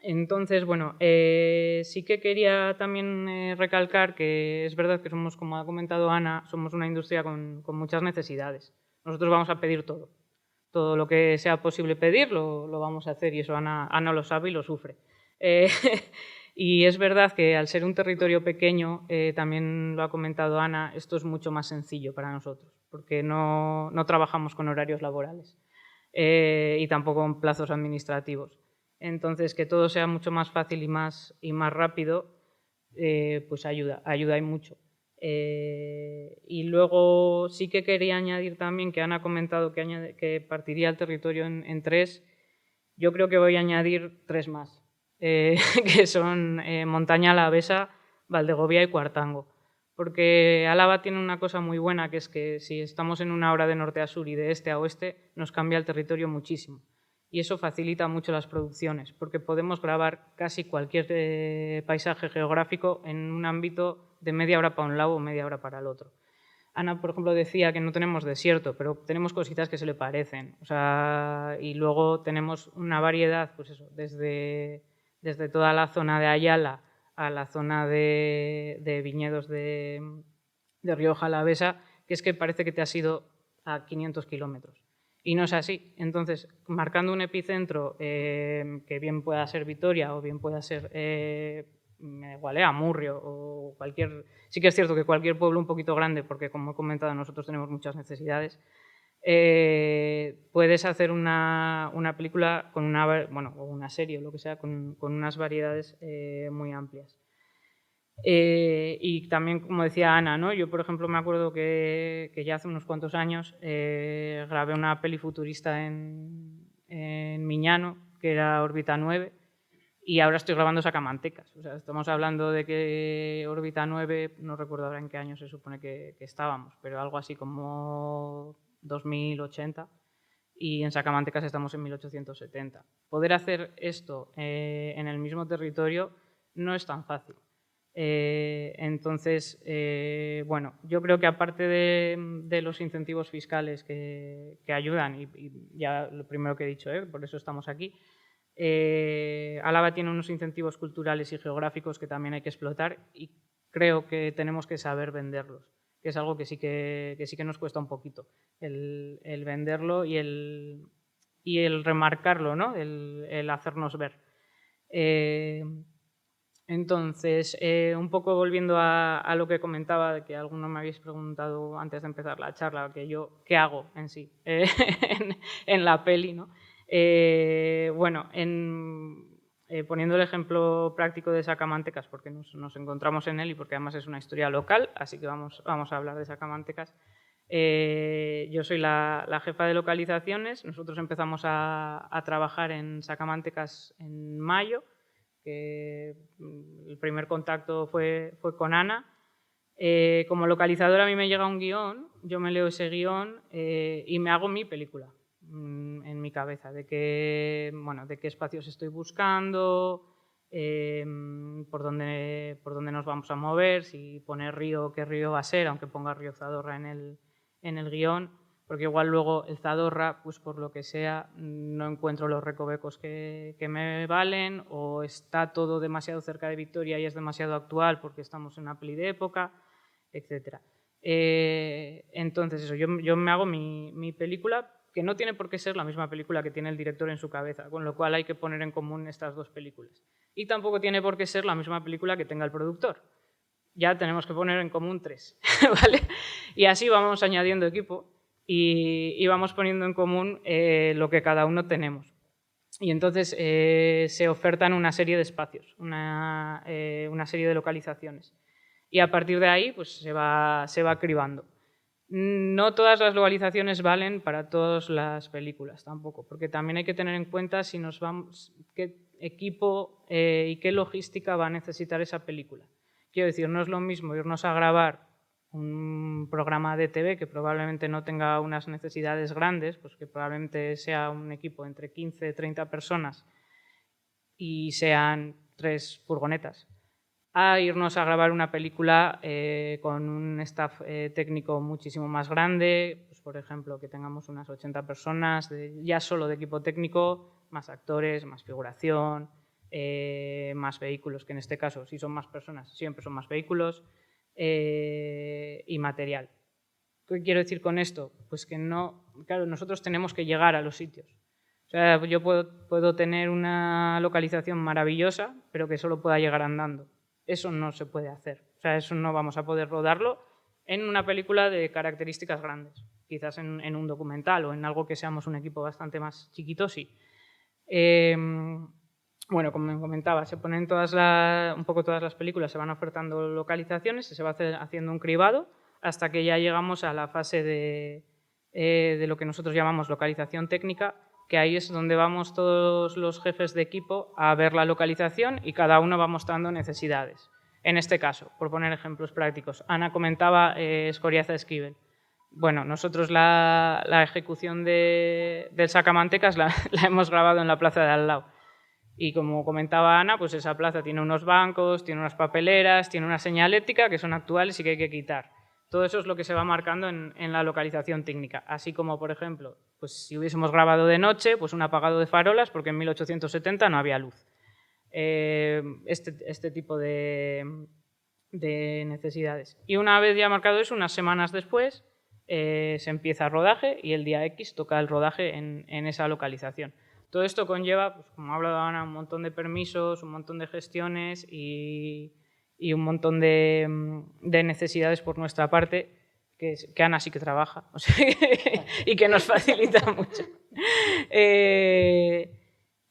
Entonces, bueno, sí que quería también recalcar que es verdad que somos, como ha comentado Ana, somos una industria con muchas necesidades. Nosotros vamos a pedir todo. Todo lo que sea posible pedir lo vamos a hacer, y eso Ana lo sabe y lo sufre. Y es verdad que al ser un territorio pequeño, también lo ha comentado Ana, esto es mucho más sencillo para nosotros, porque no trabajamos con horarios laborales y tampoco en plazos administrativos. Entonces, que todo sea mucho más fácil y más rápido, pues ayuda y mucho. Y luego sí que quería añadir también que Ana ha comentado que partiría el territorio en tres. Yo creo que voy a añadir 3 más, que son Montaña Alavesa, Valdegovía y Cuartango. Porque Álava tiene una cosa muy buena, que es que si estamos en una hora de norte a sur y de este a oeste, nos cambia el territorio muchísimo. Y eso facilita mucho las producciones, porque podemos grabar casi cualquier paisaje geográfico en un ámbito de media hora para un lado o media hora para el otro. Ana, por ejemplo, decía que no tenemos desierto, pero tenemos cositas que se le parecen. O sea, y luego tenemos una variedad, pues eso, desde toda la zona de Ayala a la zona de viñedos de Rioja Alavesa, que es que parece que te has ido a 500 kilómetros. Y no es así. Entonces, marcando un epicentro que bien pueda ser Vitoria o bien pueda ser me da igual, Amurrio o cualquier... Sí que es cierto que cualquier pueblo un poquito grande, porque como he comentado, nosotros tenemos muchas necesidades, puedes hacer una película con o una serie o lo que sea, con unas variedades muy amplias. Y también, como decía Ana, ¿no? Yo, por ejemplo, me acuerdo que ya hace unos cuantos años grabé una peli futurista en Miñano, que era Órbita 9, y ahora estoy grabando Sacamantecas. O sea, estamos hablando de que Órbita 9, no recuerdo ahora en qué año se supone que estábamos, pero algo así como 2080, y en Sacamantecas estamos en 1870. Poder hacer esto en el mismo territorio no es tan fácil. Entonces, bueno, yo creo que aparte de los incentivos fiscales que ayudan, y ya lo primero que he dicho, por eso estamos aquí, Álava tiene unos incentivos culturales y geográficos que también hay que explotar y creo que tenemos que saber venderlos, que es algo que sí que nos cuesta un poquito, el venderlo y el remarcarlo, ¿no? el hacernos ver. Entonces, un poco volviendo a lo que comentaba, de que algunos me habéis preguntado antes de empezar la charla, que yo, ¿qué hago en sí en la peli, ¿no? Bueno, poniendo el ejemplo práctico de Sacamantecas, porque nos encontramos en él y porque además es una historia local, así que vamos a hablar de Sacamantecas. Yo soy la jefa de localizaciones. Nosotros empezamos a trabajar en Sacamantecas en mayo, que el primer contacto fue con Ana. Como localizadora a mí me llega un guión, yo me leo ese guión y me hago mi película en mi cabeza, de qué espacios estoy buscando, por dónde nos vamos a mover, si pone río, qué río va a ser, aunque ponga Río Zadorra en el guión, porque igual luego el Zadorra, pues por lo que sea, no encuentro los recovecos que me valen, o está todo demasiado cerca de Vitoria y es demasiado actual porque estamos en una peli de época, etc. Entonces eso, yo me hago mi película, que no tiene por qué ser la misma película que tiene el director en su cabeza, con lo cual hay que poner en común estas dos películas. Y tampoco tiene por qué ser la misma película que tenga el productor. Ya tenemos que poner en común 3, ¿vale? Y así vamos añadiendo equipo y vamos poniendo en común lo que cada uno tenemos. Y entonces se ofertan una serie de espacios, una serie de localizaciones. Y a partir de ahí pues se va cribando. No todas las localizaciones valen para todas las películas tampoco, porque también hay que tener en cuenta si nos vamos, qué equipo y qué logística va a necesitar esa película. Quiero decir, no es lo mismo irnos a grabar un programa de TV que probablemente no tenga unas necesidades grandes, pues que probablemente sea un equipo entre 15 y 30 personas y sean 3 furgonetas, a irnos a grabar una película con un staff técnico muchísimo más grande, pues por ejemplo que tengamos unas 80 personas ya solo de equipo técnico, más actores, más figuración, más vehículos, que en este caso si son más personas siempre son más vehículos, y material. ¿Qué quiero decir con esto? Pues que no, claro, nosotros tenemos que llegar a los sitios. O sea, yo puedo tener una localización maravillosa, pero que solo pueda llegar andando. Eso no se puede hacer. O sea, eso no vamos a poder rodarlo en una película de características grandes. Quizás en un documental o en algo que seamos un equipo bastante más chiquito, sí. Bueno, como me comentaba, se ponen un poco todas las películas, se van ofertando localizaciones, se va haciendo un cribado hasta que ya llegamos a la fase de lo que nosotros llamamos localización técnica, que ahí es donde vamos todos los jefes de equipo a ver la localización y cada uno va mostrando necesidades. En este caso, por poner ejemplos prácticos, Ana comentaba Escoriaza Esquivel. Bueno, nosotros la ejecución del sacamantecas la hemos grabado en la plaza de al lado. Y como comentaba Ana, pues esa plaza tiene unos bancos, tiene unas papeleras, tiene una señalética que son actuales y que hay que quitar. Todo eso es lo que se va marcando en la localización técnica. Así como, por ejemplo, pues si hubiésemos grabado de noche, pues un apagado de farolas, porque en 1870 no había luz. Este tipo de necesidades. Y una vez ya marcado eso, unas semanas después, se empieza el rodaje y el día X toca el rodaje en esa localización. Todo esto conlleva, pues, como ha hablado Ana, un montón de permisos, un montón de gestiones y un montón de necesidades por nuestra parte, que Ana sí que trabaja, o sea, y que nos facilita mucho.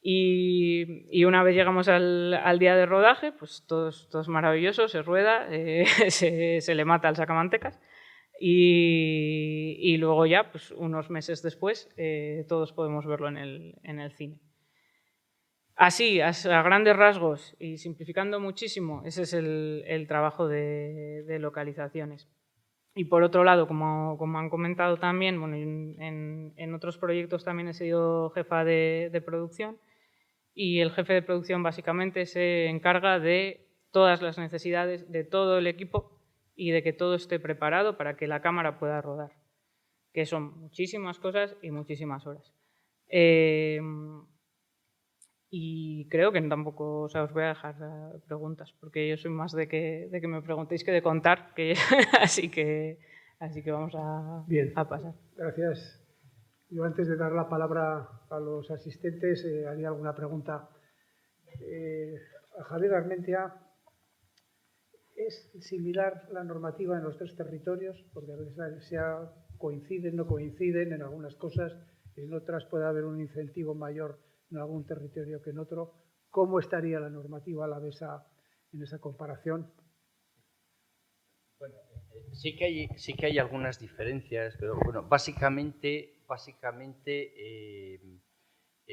Y una vez llegamos al día de rodaje, pues todo es maravilloso, se rueda, se le mata al sacamantecas y luego ya, pues unos meses después, todos podemos verlo en el cine. Así, a grandes rasgos y simplificando muchísimo, ese es el trabajo de localizaciones. Y por otro lado, como han comentado también, bueno, en otros proyectos también he sido jefa de producción. Y el jefe de producción básicamente se encarga de todas las necesidades de todo el equipo y de que todo esté preparado para que la cámara pueda rodar, que son muchísimas cosas y muchísimas horas. Y creo que tampoco os voy a dejar preguntas, porque yo soy más de que me preguntéis que de contar, así que vamos a pasar. Gracias. Yo antes de dar la palabra a los asistentes haría alguna pregunta. A Javier Armentia, ¿es similar la normativa en los tres territorios? Porque a veces coinciden, no coinciden en algunas cosas, en otras puede haber un incentivo mayor en algún territorio que en otro. ¿Cómo estaría la normativa alavesa en esa comparación? Bueno, sí que hay algunas diferencias, pero bueno, básicamente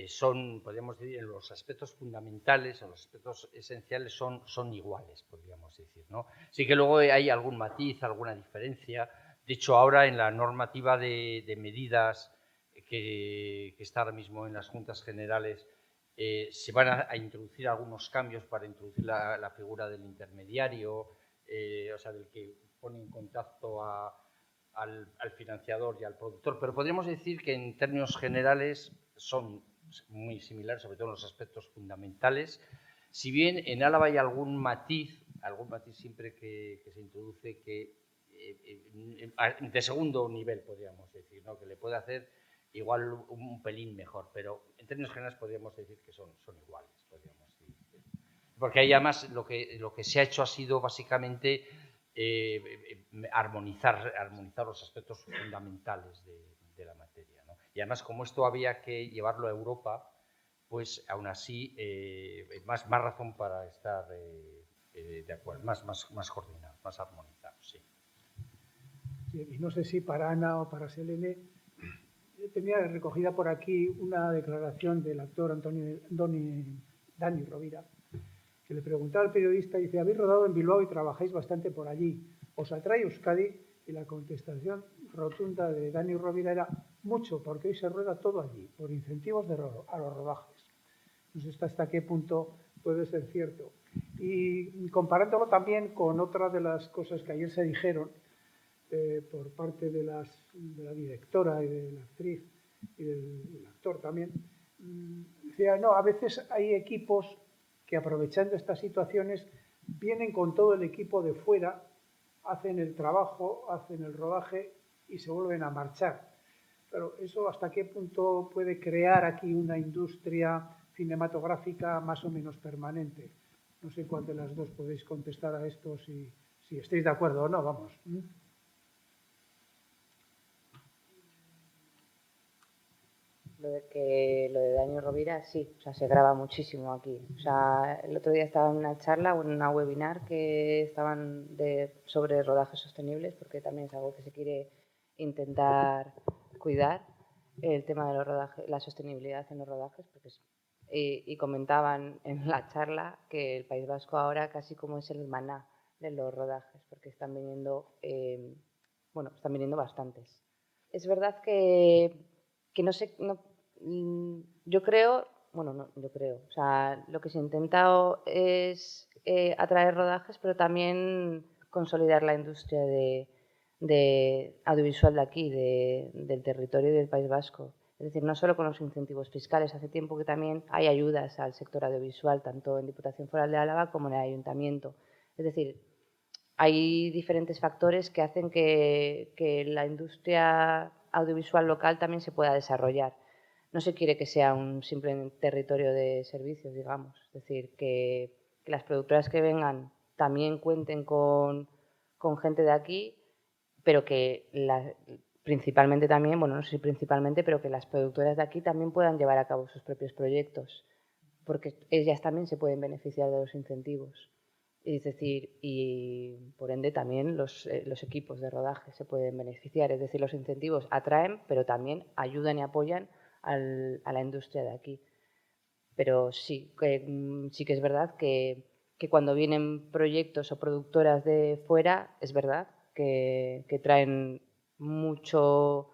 son, podríamos decir, en los aspectos fundamentales, en los aspectos esenciales son iguales, podríamos decir, ¿no? Sí que luego hay algún matiz, alguna diferencia. De hecho, ahora en la normativa de medidas que está ahora mismo en las Juntas Generales, se van a introducir algunos cambios para introducir la figura del intermediario, o sea, del que pone en contacto al financiador y al productor, pero podríamos decir que en términos generales son muy similares, sobre todo en los aspectos fundamentales. Si bien en Álava hay algún matiz siempre que se introduce de segundo nivel, podríamos decir, ¿no? Que le puede hacer igual un pelín mejor, pero en términos generales podríamos decir que son iguales, podríamos decir. Porque ahí además lo que se ha hecho ha sido básicamente armonizar los aspectos fundamentales de la materia, ¿no? Y además, como esto había que llevarlo a Europa, pues aún así más razón para estar de acuerdo, más coordinados, más armonizados, sí. Y no sé si para Ana o para Selene, tenía recogida por aquí una declaración del actor Dani Rovira, que le preguntaba al periodista, dice, habéis rodado en Bilbao y trabajáis bastante por allí, ¿os atrae Euskadi? Y la contestación rotunda de Dani Rovira era mucho, porque hoy se rueda todo allí, por incentivos a los rodajes. No sé hasta qué punto puede ser cierto. Y comparándolo también con otra de las cosas que ayer se dijeron por parte de la directora y de la actriz y del actor también, decía, no, a veces hay equipos que aprovechando estas situaciones vienen con todo el equipo de fuera, hacen el trabajo, hacen el rodaje y se vuelven a marchar. Pero eso hasta qué punto puede crear aquí una industria cinematográfica más o menos permanente. No sé cuál de las dos podéis contestar a esto, si estáis de acuerdo o no, vamos. Lo de Dani Rovira, sí, o sea, se graba muchísimo aquí. O sea, el otro día estaba en una charla o en una webinar que estaban sobre rodajes sostenibles, porque también es algo que se quiere intentar cuidar. el tema de los rodajes, la sostenibilidad en los rodajes, porque y comentaban en la charla que el País Vasco ahora casi como es el maná de los rodajes, porque están viniendo, están viniendo bastantes. Es verdad que no sé, yo creo, o sea, lo que se ha intentado es atraer rodajes, pero también consolidar la industria de audiovisual de aquí, del territorio y del País Vasco. Es decir, no solo con los incentivos fiscales, hace tiempo que también hay ayudas al sector audiovisual, tanto en Diputación Foral de Álava como en el Ayuntamiento. Es decir, hay diferentes factores que hacen que la industria audiovisual local también se pueda desarrollar. No se quiere que sea un simple territorio de servicios, digamos. Es decir, que las productoras que vengan también cuenten con gente de aquí, pero que principalmente también, bueno, no sé si principalmente, pero que las productoras de aquí también puedan llevar a cabo sus propios proyectos, porque ellas también se pueden beneficiar de los incentivos. Es decir, y por ende también los equipos de rodaje se pueden beneficiar. Es decir, los incentivos atraen, pero también ayudan y apoyan a la industria de aquí. Pero sí que es verdad que cuando vienen proyectos o productoras de fuera, es verdad que traen mucha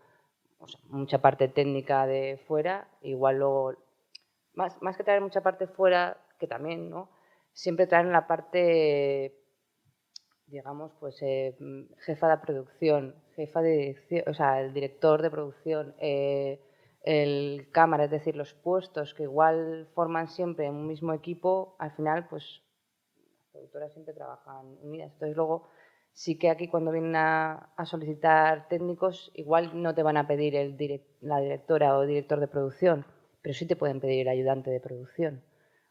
parte técnica de fuera, igual luego, más que traer mucha parte fuera, que también, ¿no? Siempre traen la parte, digamos, pues jefa de producción, jefa de dirección, o sea, el director de producción, el cámara, es decir, los puestos que igual forman siempre en un mismo equipo, al final, pues las productoras siempre trabajan unidas. Entonces, luego, sí que aquí cuando vienen a solicitar técnicos, igual no te van a pedir la directora o director de producción, pero sí te pueden pedir el ayudante de producción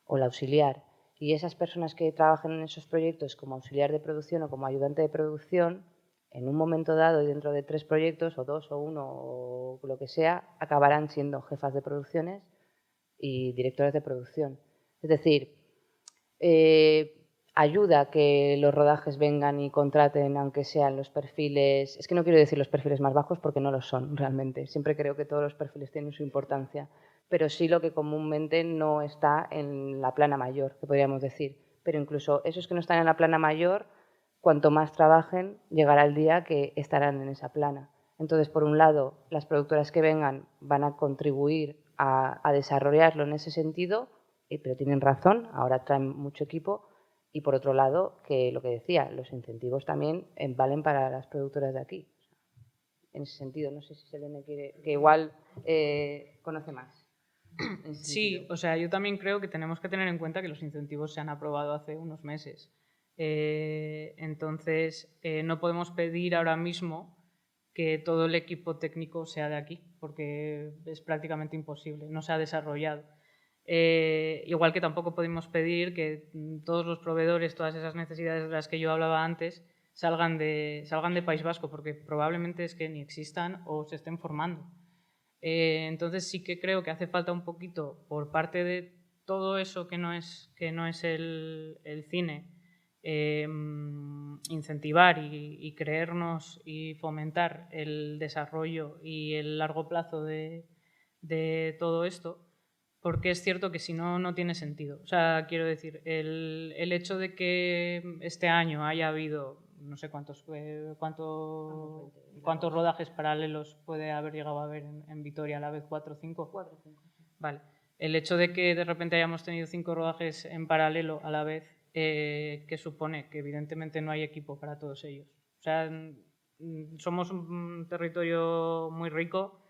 o el auxiliar. Y esas personas que trabajan en esos proyectos como auxiliar de producción o como ayudante de producción, en un momento dado y dentro de 3 proyectos, o 2 o 1 o lo que sea, acabarán siendo jefas de producciones y directores de producción. Es decir, ayuda a que los rodajes vengan y contraten, aunque sean los perfiles, es que no quiero decir los perfiles más bajos porque no lo son realmente, siempre creo que todos los perfiles tienen su importancia, pero sí lo que comúnmente no está en la plana mayor, que podríamos decir. Pero incluso esos que no están en la plana mayor, cuanto más trabajen, llegará el día que estarán en esa plana. Entonces, por un lado, las productoras que vengan van a contribuir a desarrollarlo en ese sentido, pero tienen razón, ahora traen mucho equipo. Y por otro lado, que lo que decía, los incentivos también valen para las productoras de aquí. En ese sentido, no sé si Selene quiere, que igual conoce más. Sí, o sea, yo también creo que tenemos que tener en cuenta que los incentivos se han aprobado hace unos meses. Entonces, no podemos pedir ahora mismo que todo el equipo técnico sea de aquí, porque es prácticamente imposible, no se ha desarrollado. Igual que tampoco podemos pedir que todos los proveedores, todas esas necesidades de las que yo hablaba antes, salgan de País Vasco, porque probablemente es que ni existan o se estén formando. Entonces sí que creo que hace falta un poquito por parte de todo eso que no es el cine, incentivar y creernos y fomentar el desarrollo y el largo plazo de todo esto, porque es cierto que si no, no tiene sentido. O sea, quiero decir, el hecho de que este año haya habido, no sé cuántos rodajes paralelos puede haber llegado a haber en Vitoria a la vez, 4 o 5. 4 o 5. Vale. El hecho de que de repente hayamos tenido 5 rodajes en paralelo a la vez, que supone que evidentemente no hay equipo para todos ellos. O sea, somos un territorio muy rico,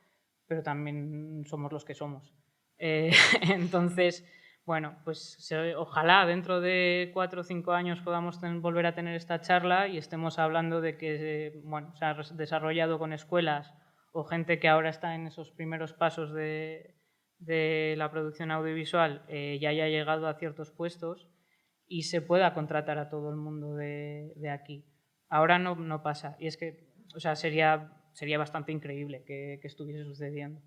pero también somos los que somos. Entonces, bueno, pues ojalá dentro de 4 o 5 años podamos volver a tener esta charla y estemos hablando de que se ha desarrollado con escuelas o gente que ahora está en esos primeros pasos de la producción audiovisual ya haya llegado a ciertos puestos y se pueda contratar a todo el mundo de aquí. Ahora no pasa y es que, o sea, sería bastante increíble que estuviese sucediendo.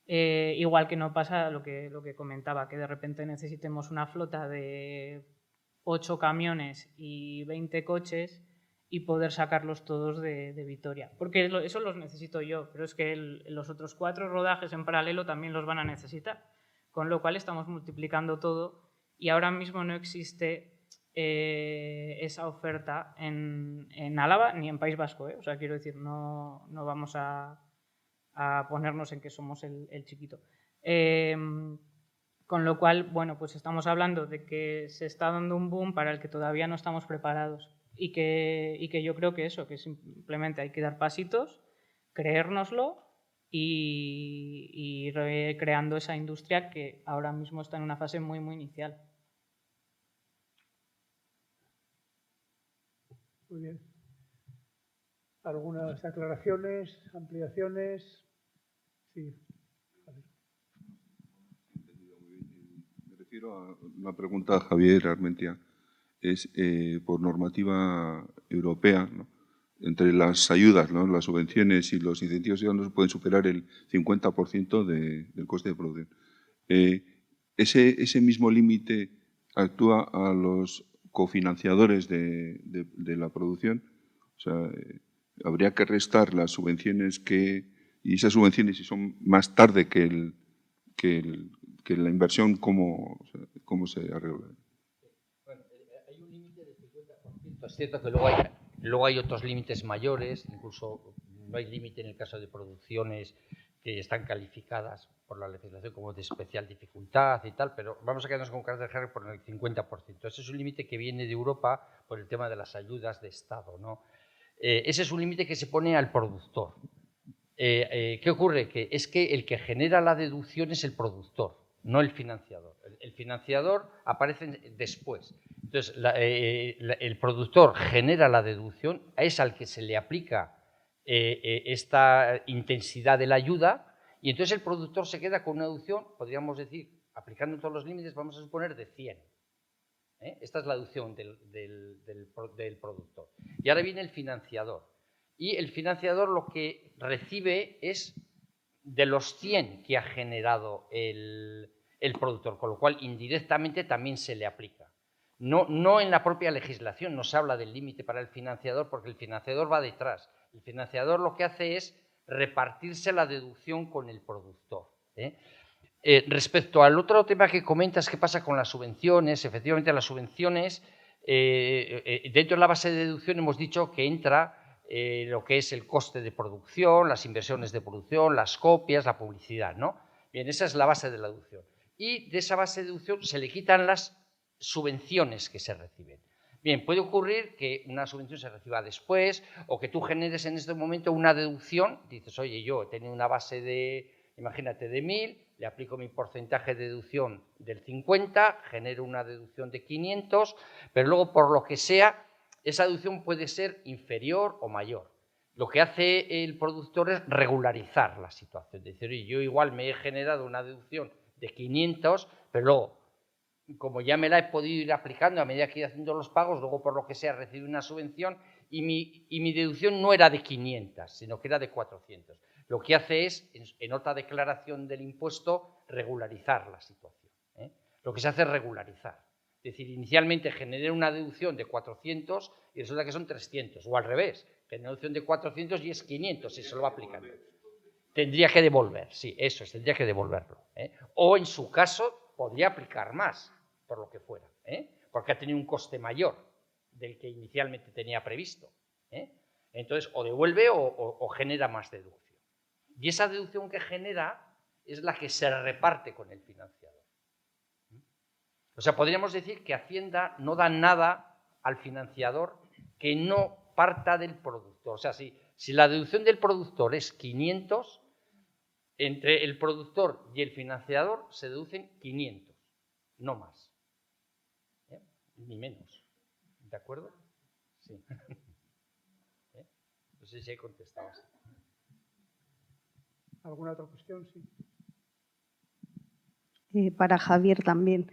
Igual que no pasa lo que comentaba, que de repente necesitemos una flota de 8 camiones y 20 coches y poder sacarlos todos de Vitoria. Porque eso los necesito yo, pero es que los otros 4 rodajes en paralelo también los van a necesitar. Con lo cual estamos multiplicando todo y ahora mismo no existe esa oferta en Álava ni en País Vasco. O sea, quiero decir, no vamos a ponernos en que somos el chiquito. Con lo cual, bueno, pues estamos hablando de que se está dando un boom para el que todavía no estamos preparados y que yo creo que eso, que simplemente hay que dar pasitos, creérnoslo y ir creando esa industria que ahora mismo está en una fase muy, muy inicial. Muy bien. ¿Algunas aclaraciones, ampliaciones? Sí. Me refiero a una pregunta a Javier Armentia. Es por normativa europea, ¿no? Entre las ayudas, ¿no? Las subvenciones y los incentivos ya no se pueden superar el 50% del coste de producción. ¿Ese mismo límite actúa a los cofinanciadores de la producción? O sea, habría que restar las subvenciones y esas subvenciones, si son más tarde que la inversión, ¿cómo se arregla? Bueno, hay un límite del 50%. Es cierto que luego hay otros límites mayores, incluso no hay límite en el caso de producciones que están calificadas por la legislación como de especial dificultad y tal, pero vamos a quedarnos con carácter general por el 50%. Ese es un límite que viene de Europa por el tema de las ayudas de Estado, ¿no? Ese es un límite que se pone al productor. ¿Qué ocurre? Que es que el que genera la deducción es el productor, no el financiador. El financiador aparece después. Entonces, el productor genera la deducción, es al que se le aplica esta intensidad de la ayuda, y entonces el productor se queda con una deducción, podríamos decir, aplicando todos los límites, vamos a suponer de 100. Esta es la deducción del productor. Y ahora viene el financiador. Y el financiador lo que recibe es de los 100 que ha generado el productor, con lo cual indirectamente también se le aplica. No en la propia legislación nos habla del límite para el financiador, porque el financiador va detrás. El financiador lo que hace es repartirse la deducción con el productor. Respecto al otro tema que comentas, ¿qué pasa con las subvenciones? Efectivamente, las subvenciones, dentro de la base de deducción hemos dicho que entra lo que es el coste de producción, las inversiones de producción, las copias, la publicidad, ¿no? Bien, esa es la base de la deducción. Y de esa base de deducción se le quitan las subvenciones que se reciben. Bien, puede ocurrir que una subvención se reciba después o que tú generes en este momento una deducción, dices, oye, yo he tenido una base de, imagínate, de 1000, le aplico mi porcentaje de deducción del 50, genero una deducción de 500, pero luego por lo que sea, esa deducción puede ser inferior o mayor. Lo que hace el productor es regularizar la situación, decir, oye, yo igual me he generado una deducción de 500, pero luego, como ya me la he podido ir aplicando a medida que he ido haciendo los pagos, luego por lo que sea recibí una subvención y mi deducción no era de 500, sino que era de 400. Lo que hace es, en otra declaración del impuesto, regularizar la situación. Lo que se hace es regularizar. Es decir, inicialmente generé una deducción de 400 y resulta que son 300, o al revés, generé una deducción de 400 y es 500 y se lo va aplicando. Tendría que devolver, sí, eso es, tendría que devolverlo. O en su caso, podría aplicar más, por lo que fuera, porque ha tenido un coste mayor del que inicialmente tenía previsto. Entonces, o devuelve o genera más deducción. Y esa deducción que genera es la que se reparte con el financiador. O sea, podríamos decir que Hacienda no da nada al financiador que no parta del productor. O sea, si la deducción del productor es 500, entre el productor y el financiador se deducen 500, no más, ni menos. ¿De acuerdo? Sí. No sé si he contestado. ¿Alguna otra cuestión? Sí. Para Javier también.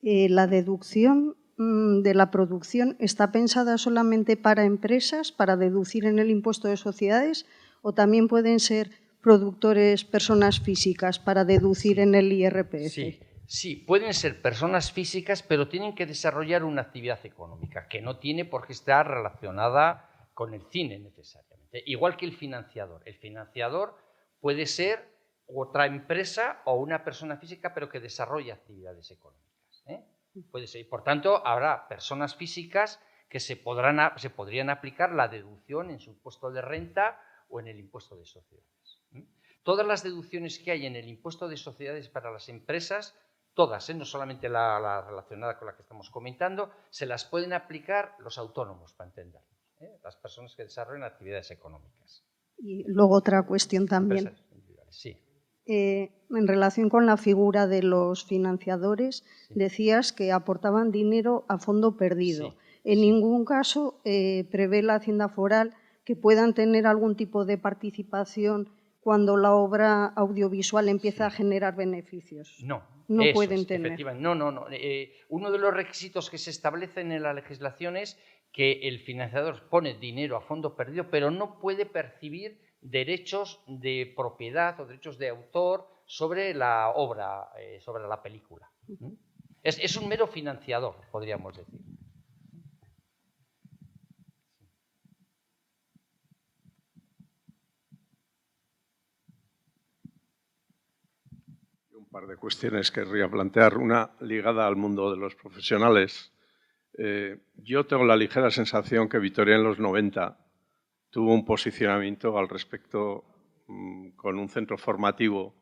¿La deducción de la producción está pensada solamente para empresas, para deducir en el impuesto de sociedades, o también pueden ser productores, personas físicas, para deducir en el IRPF? Sí, pueden ser personas físicas, pero tienen que desarrollar una actividad económica que no tiene por qué estar relacionada con el cine necesariamente. Igual que el financiador. El financiador puede ser otra empresa o una persona física, pero que desarrolle actividades económicas. Puede ser. Y por tanto, habrá personas físicas que se podrían aplicar la deducción en su impuesto de renta o en el impuesto de sociedades. Todas las deducciones que hay en el impuesto de sociedades para las empresas, todas, no solamente la relacionada con la que estamos comentando, se las pueden aplicar los autónomos, para entenderlo, las personas que desarrollan actividades económicas. Y luego otra cuestión también. Sí. En relación con la figura de los financiadores, Sí. decías que aportaban dinero a fondo perdido. Sí. En ningún caso prevé la Hacienda Foral que puedan tener algún tipo de participación cuando la obra audiovisual empieza a generar beneficios. No pueden tener. Efectivamente, no. Uno de los requisitos que se establecen en la legislación es que el financiador pone dinero a fondo perdido, pero no puede percibir derechos de propiedad o derechos de autor sobre la obra, sobre la película. Es un mero financiador, podríamos decir. Un par de cuestiones querría plantear. Una ligada al mundo de los profesionales. Yo tengo la ligera sensación que Vitoria en los 90 tuvo un posicionamiento al respecto con un centro formativo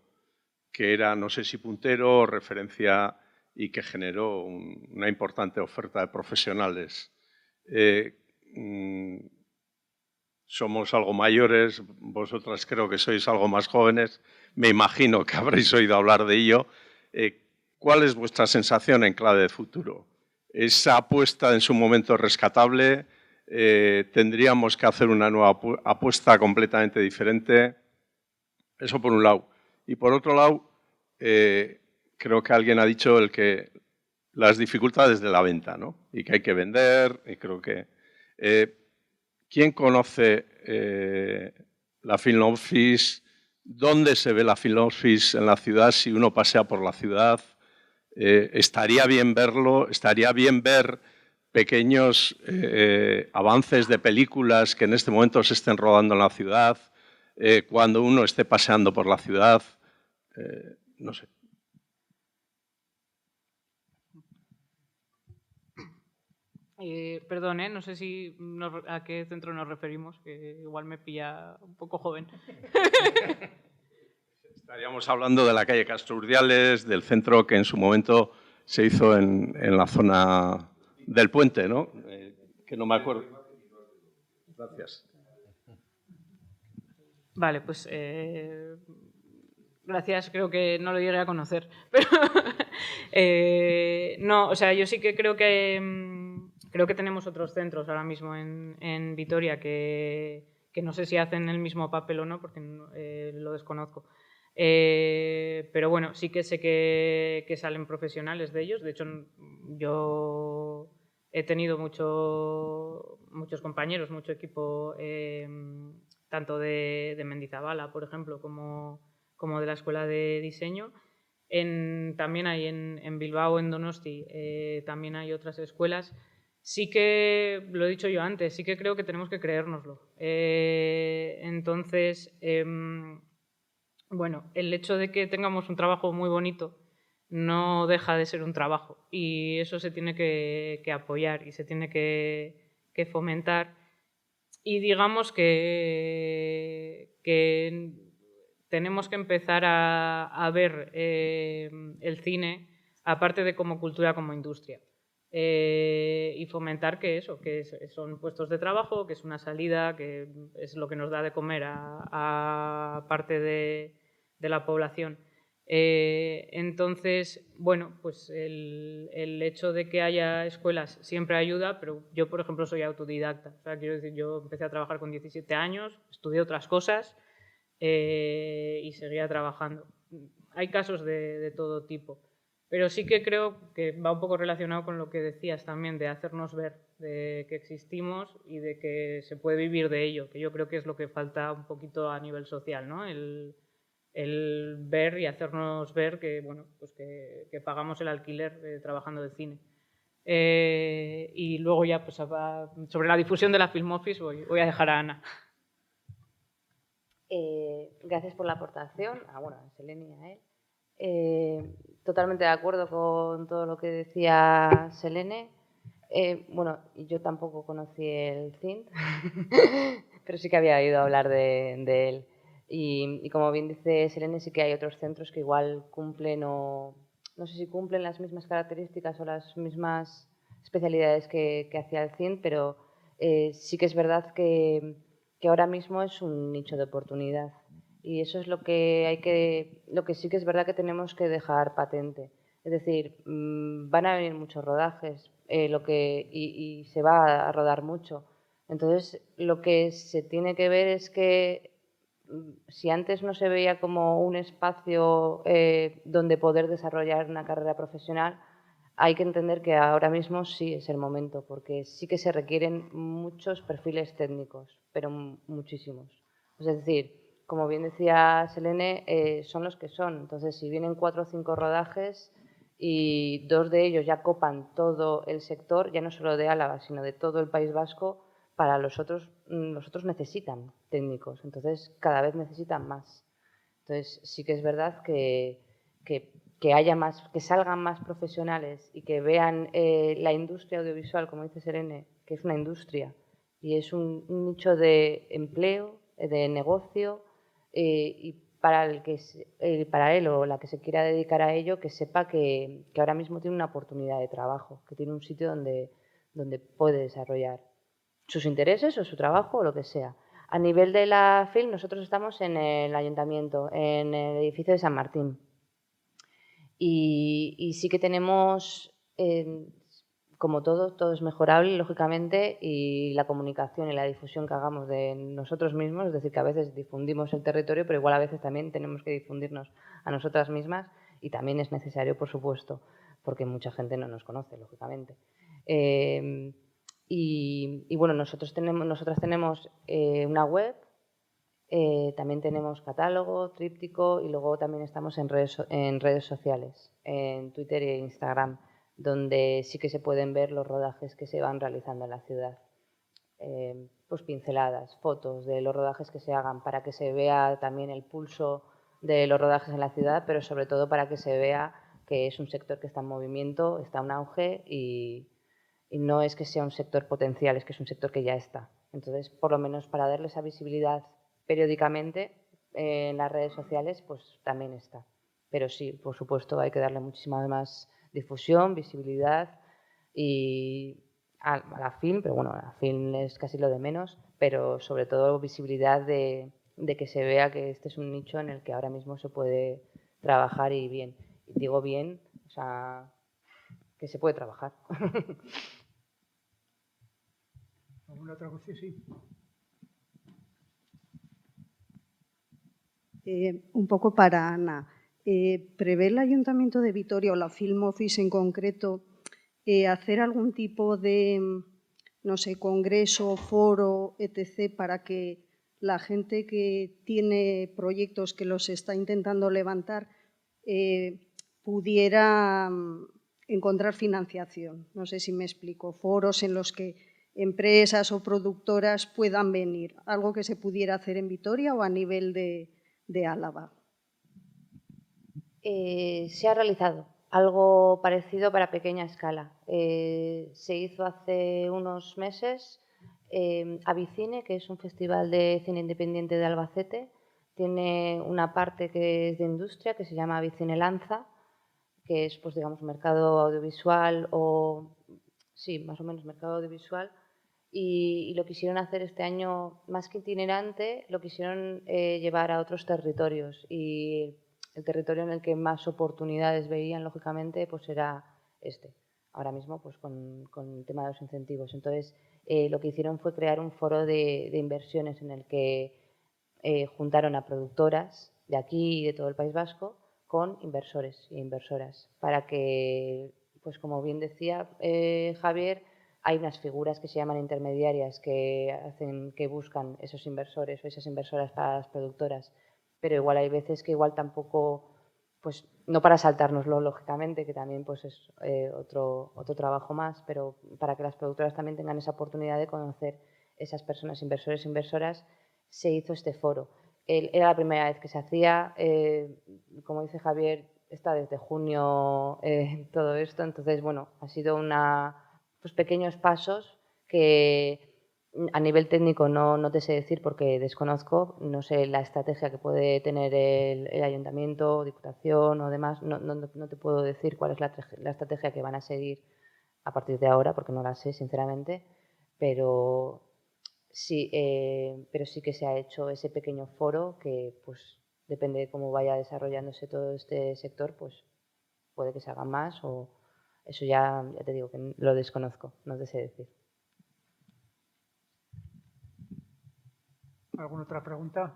que era, no sé si puntero o referencia, y que generó una importante oferta de profesionales. Somos algo mayores, vosotras creo que sois algo más jóvenes, me imagino que habréis oído hablar de ello. ¿Cuál es vuestra sensación en clave de futuro? ¿Esa apuesta en su momento rescatable? ¿Tendríamos que hacer una nueva apuesta completamente diferente? Eso por un lado. Y por otro lado, creo que alguien ha dicho que las dificultades de la venta, ¿no? Y que hay que vender, y creo que... ¿Quién conoce la Film Office? ¿Dónde se ve la Film Office en la ciudad si uno pasea por la ciudad? Estaría bien verlo, estaría bien ver pequeños avances de películas que en este momento se estén rodando en la ciudad, cuando uno esté paseando por la ciudad, no sé. Perdón, no sé a qué centro nos referimos, que igual me pilla un poco joven. Estaríamos hablando de la calle Castro Urdiales, del centro que en su momento se hizo en la zona del puente, ¿no? Que no me acuerdo. Gracias. Vale, pues gracias, creo que no lo llegué a conocer. Pero no, o sea, yo sí que creo que tenemos otros centros ahora mismo en Vitoria que no sé si hacen el mismo papel o no, porque lo desconozco. Pero bueno, sí que sé que salen profesionales de ellos. De hecho, yo he tenido muchos compañeros, mucho equipo, tanto de Mendizabala, por ejemplo, como de la Escuela de Diseño. También hay en Bilbao, en Donosti, también hay otras escuelas. Sí que, lo he dicho yo antes, sí que creo que tenemos que creérnoslo. Entonces, bueno, el hecho de que tengamos un trabajo muy bonito no deja de ser un trabajo y eso se tiene que apoyar y se tiene que fomentar. Y digamos que tenemos que empezar a ver el cine, aparte de como cultura, como industria. Y fomentar que son puestos de trabajo, que es una salida, que es lo que nos da de comer a parte de la población. Entonces, bueno, pues el hecho de que haya escuelas siempre ayuda, pero yo, por ejemplo, soy autodidacta. O sea, quiero decir, yo empecé a trabajar con 17 años, estudié otras cosas y seguía trabajando. Hay casos de todo tipo. Pero sí que creo que va un poco relacionado con lo que decías también, de hacernos ver, de que existimos y de que se puede vivir de ello, que yo creo que es lo que falta un poquito a nivel social, ¿no? El ver y hacernos ver que, bueno, pues que pagamos el alquiler trabajando de cine. Y luego ya, pues, sobre la difusión de la Film Office voy a dejar a Ana. Gracias por la aportación. Bueno, a Selene y a él. Totalmente de acuerdo con todo lo que decía Selene. Bueno, yo tampoco conocí el CINT, pero sí que había oído hablar de él. Y como bien dice Selene, sí que hay otros centros que igual cumplen o no sé si cumplen las mismas características o las mismas especialidades que hacía el CINT, pero sí que es verdad que ahora mismo es un nicho de oportunidad. Y eso es lo que sí que es verdad que tenemos que dejar patente. Es decir, van a venir muchos rodajes y se va a rodar mucho. Entonces, lo que se tiene que ver es que si antes no se veía como un espacio donde poder desarrollar una carrera profesional, hay que entender que ahora mismo sí es el momento, porque sí que se requieren muchos perfiles técnicos, pero muchísimos. Es decir, como bien decía Selene, son los que son. Entonces, si vienen 4 o 5 rodajes y 2 de ellos ya copan todo el sector, ya no solo de Álava, sino de todo el País Vasco, para los otros necesitan técnicos. Entonces, cada vez necesitan más. Entonces, sí que es verdad que haya más, que salgan más profesionales y que vean la industria audiovisual, como dice Selene, que es una industria y es un nicho de empleo, de negocio, y para él o la que se quiera dedicar a ello, que sepa que ahora mismo tiene una oportunidad de trabajo, que tiene un sitio donde puede desarrollar sus intereses o su trabajo o lo que sea. A nivel de la FIL, nosotros estamos en el ayuntamiento, en el edificio de San Martín. Y sí que tenemos, como todo es mejorable, lógicamente, y la comunicación y la difusión que hagamos de nosotros mismos, es decir, que a veces difundimos el territorio, pero igual a veces también tenemos que difundirnos a nosotras mismas y también es necesario, por supuesto, porque mucha gente no nos conoce, lógicamente. Y bueno, nosotras tenemos una web, también tenemos catálogo, tríptico y luego también estamos en redes sociales, en Twitter e Instagram, donde sí que se pueden ver los rodajes que se van realizando en la ciudad. Pues pinceladas, fotos de los rodajes que se hagan para que se vea también el pulso de los rodajes en la ciudad, pero sobre todo para que se vea que es un sector que está en movimiento, está en auge y no es que sea un sector potencial, es que es un sector que ya está. Entonces, por lo menos para darle esa visibilidad periódicamente en las redes sociales, pues también está. Pero sí, por supuesto, hay que darle muchísima más difusión, visibilidad y a la film, pero bueno, la film es casi lo de menos, pero sobre todo visibilidad de que se vea que este es un nicho en el que ahora mismo se puede trabajar y bien. Y digo bien, o sea, que se puede trabajar. ¿Alguna otra cuestión? Sí. Un poco para Ana. ¿Prevé el Ayuntamiento de Vitoria o la Film Office en concreto hacer algún tipo de, no sé, congreso, foro, etc., para que la gente que tiene proyectos que los está intentando levantar pudiera encontrar financiación? No sé si me explico. Foros en los que empresas o productoras puedan venir. ¿Algo que se pudiera hacer en Vitoria o a nivel de Álava? Se ha realizado algo parecido para pequeña escala. Se hizo hace unos meses Avicine, que es un festival de cine independiente de Albacete. Tiene una parte que es de industria, que se llama Avicine Lanza, que es, pues, digamos, mercado audiovisual sí, más o menos mercado audiovisual. Y lo quisieron hacer este año, más que itinerante, lo quisieron llevar a otros territorios. Y el territorio en el que más oportunidades veían, lógicamente, pues era este. Ahora mismo, pues con el tema de los incentivos. Entonces, lo que hicieron fue crear un foro de inversiones en el que juntaron a productoras de aquí y de todo el País Vasco con inversores e inversoras para que, pues como bien decía Javier, hay unas figuras que se llaman intermediarias que buscan esos inversores o esas inversoras para las productoras, pero igual hay veces que igual tampoco pues no para saltárnoslo, lógicamente, que también pues, es otro trabajo más, pero para que las productoras también tengan esa oportunidad de conocer esas personas, inversores e inversoras, se hizo este foro. Era la primera vez que se hacía, como dice Javier, está desde junio todo esto, entonces, bueno, ha sido pues, pequeños pasos que a nivel técnico no te sé decir porque desconozco, no sé la estrategia que puede tener el ayuntamiento, diputación o demás, no te puedo decir cuál es la estrategia que van a seguir a partir de ahora porque no la sé sinceramente, pero sí que se ha hecho ese pequeño foro que pues depende de cómo vaya desarrollándose todo este sector, pues puede que se haga más o eso ya te digo que lo desconozco, no te sé decir. ¿Alguna otra pregunta?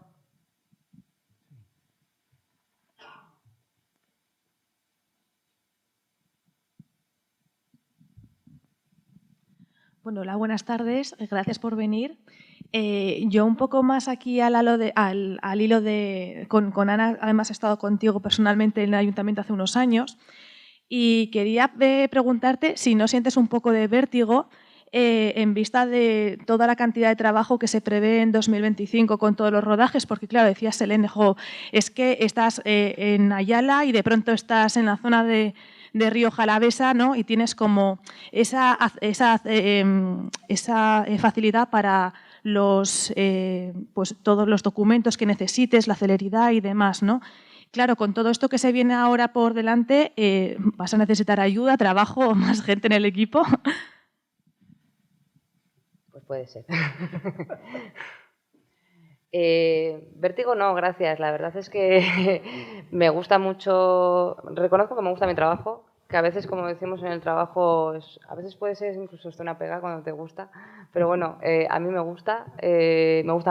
Bueno, hola, buenas tardes. Gracias por venir. Yo un poco más aquí al hilo de... Con Ana, además he estado contigo personalmente en el ayuntamiento hace unos años y quería preguntarte si no sientes un poco de vértigo en vista de toda la cantidad de trabajo que se prevé en 2025 con todos los rodajes, porque claro, decía Selene, es que estás en Ayala y de pronto estás en la zona de Río Jalavesa, ¿no? Y tienes como esa facilidad para pues, todos los documentos que necesites, la celeridad y demás, ¿no? Claro, con todo esto que se viene ahora por delante, vas a necesitar ayuda, trabajo o más gente en el equipo. Pues puede ser. Vértigo no, gracias. La verdad es que me gusta mucho, reconozco que me gusta mi trabajo, que a veces, como decimos en el trabajo, a veces puede ser incluso hasta una pega cuando te gusta, pero bueno, a mí me gustan